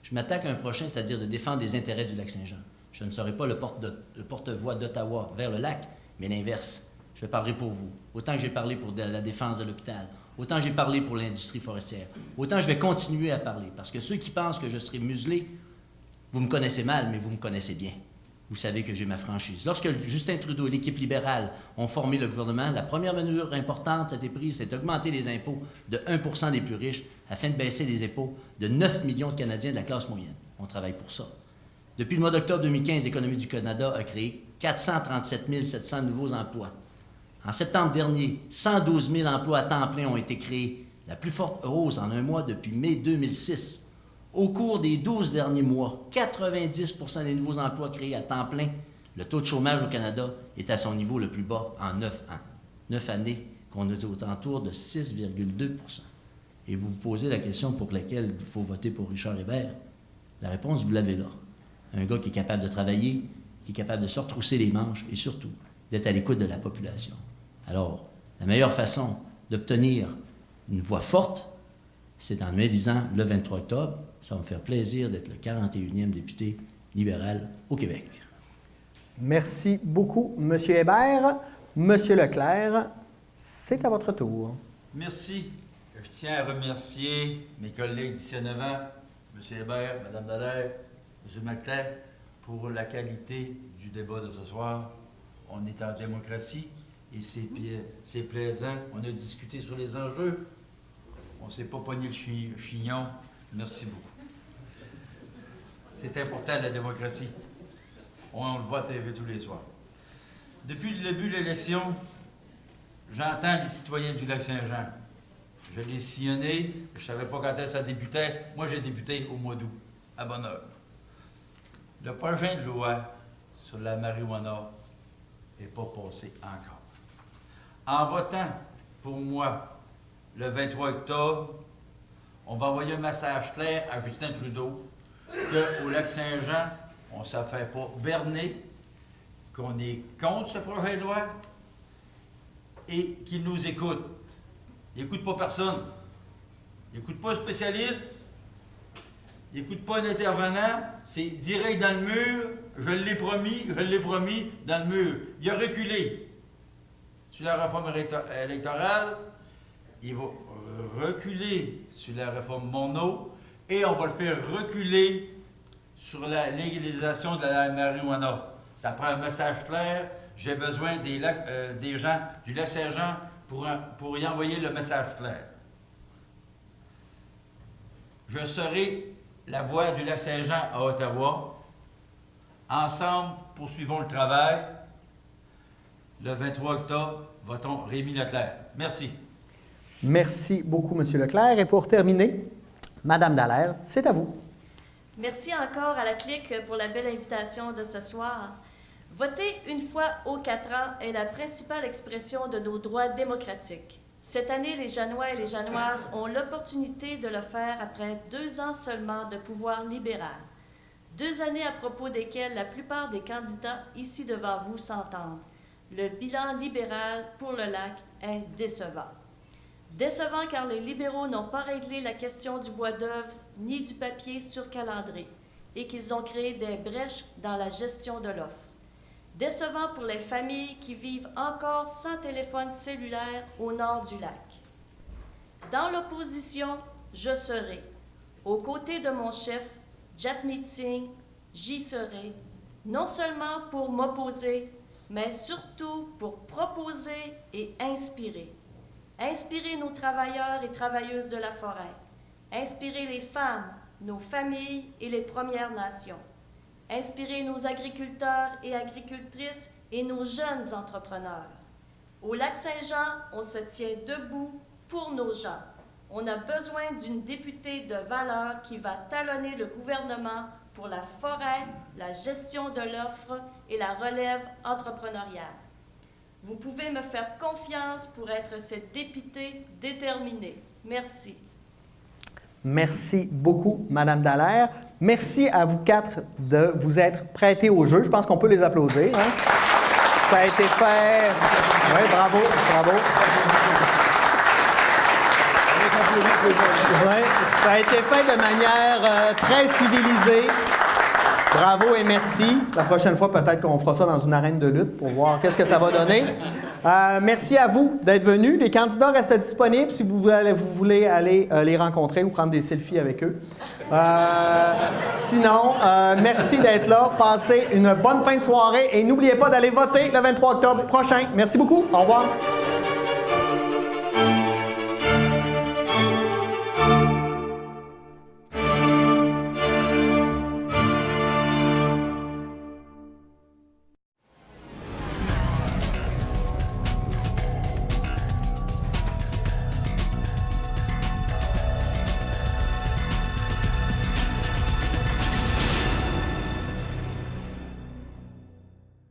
Je m'attaque à un prochain, c'est-à-dire de défendre les intérêts du Lac-Saint-Jean. Je ne serai pas le porte-voix d'Ottawa vers le lac, mais l'inverse. Je parlerai pour vous. Autant que j'ai parlé pour la défense de l'hôpital, autant j'ai parlé pour l'industrie forestière, autant je vais continuer à parler. Parce que ceux qui pensent que je serai muselé, vous me connaissez mal, mais vous me connaissez bien. Vous savez que j'ai ma franchise. Lorsque Justin Trudeau et l'équipe libérale ont formé le gouvernement, la première mesure importante qui a été prise, c'est d'augmenter les impôts de 1 % des plus riches afin de baisser les impôts de 9 millions de Canadiens de la classe moyenne. On travaille pour ça. Depuis le mois d'octobre 2015, l'Économie du Canada a créé 437 700 nouveaux emplois. En septembre dernier, 112 000 emplois à temps plein ont été créés, la plus forte hausse en un mois depuis mai 2006. Au cours des 12 derniers mois, 90 % des nouveaux emplois créés à temps plein, le taux de chômage au Canada est à son niveau le plus bas en 9 ans. 9 années qu'on a dit aux alentours de 6,2 %. Et vous vous posez la question pour laquelle il faut voter pour Richard Hébert. La réponse, vous l'avez là. Un gars qui est capable de travailler, qui est capable de se retrousser les manches et surtout d'être à l'écoute de la population. Alors, la meilleure façon d'obtenir une voix forte, c'est en me disant le 23 octobre, ça va me faire plaisir d'être le 41e député libéral au Québec. Merci beaucoup, M. Hébert. M. Leclerc, c'est à votre tour. Merci. Je tiens à remercier mes collègues d'ici à 9 ans, M. Hébert, Mme Dallaire, M. Maltais, pour la qualité du débat de ce soir. On est en démocratie et c'est plaisant. On a discuté sur les enjeux. On ne s'est pas pogné le chignon. Merci beaucoup. C'est important, la démocratie. On le voit à TV tous les soirs. Depuis le début de l'élection, j'entends les citoyens du Lac-Saint-Jean. Je l'ai sillonné, je ne savais pas quand ça débutait. Moi, j'ai débuté au mois d'août, à bonne heure. Le projet de loi sur la marijuana n'est pas passé encore. En votant pour moi le 23 octobre, on va envoyer un message clair à Justin Trudeau qu'au Lac-Saint-Jean, on ne se fait pas berner, qu'on est contre ce projet de loi et qu'il nous écoute. Il n'écoute pas personne. Il n'écoute pas un spécialiste. Il n'écoute pas un intervenant. C'est direct dans le mur. Je l'ai promis dans le mur. Il a reculé sur la réforme électorale. Il va reculer sur la réforme Morneau et on va le faire reculer sur la légalisation de la marijuana. Ça prend un message clair. J'ai besoin des gens du Lac-Saint-Jean pour y envoyer le message clair. Je serai la voix du Lac-Saint-Jean à Ottawa. Ensemble, poursuivons le travail. Le 23 octobre, votons Rémi Leclerc. Merci. Merci beaucoup, M. Leclerc. Et pour terminer, Mme Dallaire, c'est à vous. Merci encore à la clique pour la belle invitation de ce soir. Voter une fois aux 4 ans est la principale expression de nos droits démocratiques. Cette année, les Janois et les Janoises ont l'opportunité de le faire après 2 ans seulement de pouvoir libéral. 2 années à propos desquelles la plupart des candidats ici devant vous s'entendent. Le bilan libéral pour le lac est décevant. Décevant car les libéraux n'ont pas réglé la question du bois d'œuvre ni du papier sur calendrier et qu'ils ont créé des brèches dans la gestion de l'offre. Décevant pour les familles qui vivent encore sans téléphone cellulaire au nord du lac. Dans l'opposition, je serai, aux côtés de mon chef, Jagmeet Singh, j'y serai, non seulement pour m'opposer, mais surtout pour proposer et inspirer. Inspirer nos travailleurs et travailleuses de la forêt. Inspirer les femmes, nos familles et les Premières Nations. Inspirer nos agriculteurs et agricultrices et nos jeunes entrepreneurs. Au Lac-Saint-Jean, on se tient debout pour nos gens. On a besoin d'une députée de valeur qui va talonner le gouvernement pour la forêt, la gestion de l'offre et la relève entrepreneuriale. Vous pouvez me faire confiance pour être cette députée déterminée. Merci. Merci beaucoup, Madame Dallaire. Merci à vous 4 de vous être prêtés au jeu. Je pense qu'on peut les applaudir. Hein? Ça a été fait. Oui, bravo, bravo. Oui, ça a été fait de manière très civilisée. Bravo et merci. La prochaine fois, peut-être qu'on fera ça dans une arène de lutte pour voir qu'est-ce que ça va donner. Merci à vous d'être venus. Les candidats restent disponibles si vous voulez aller les rencontrer ou prendre des selfies avec eux. Sinon, merci d'être là. Passez une bonne fin de soirée et n'oubliez pas d'aller voter le 23 octobre prochain. Merci beaucoup. Au revoir.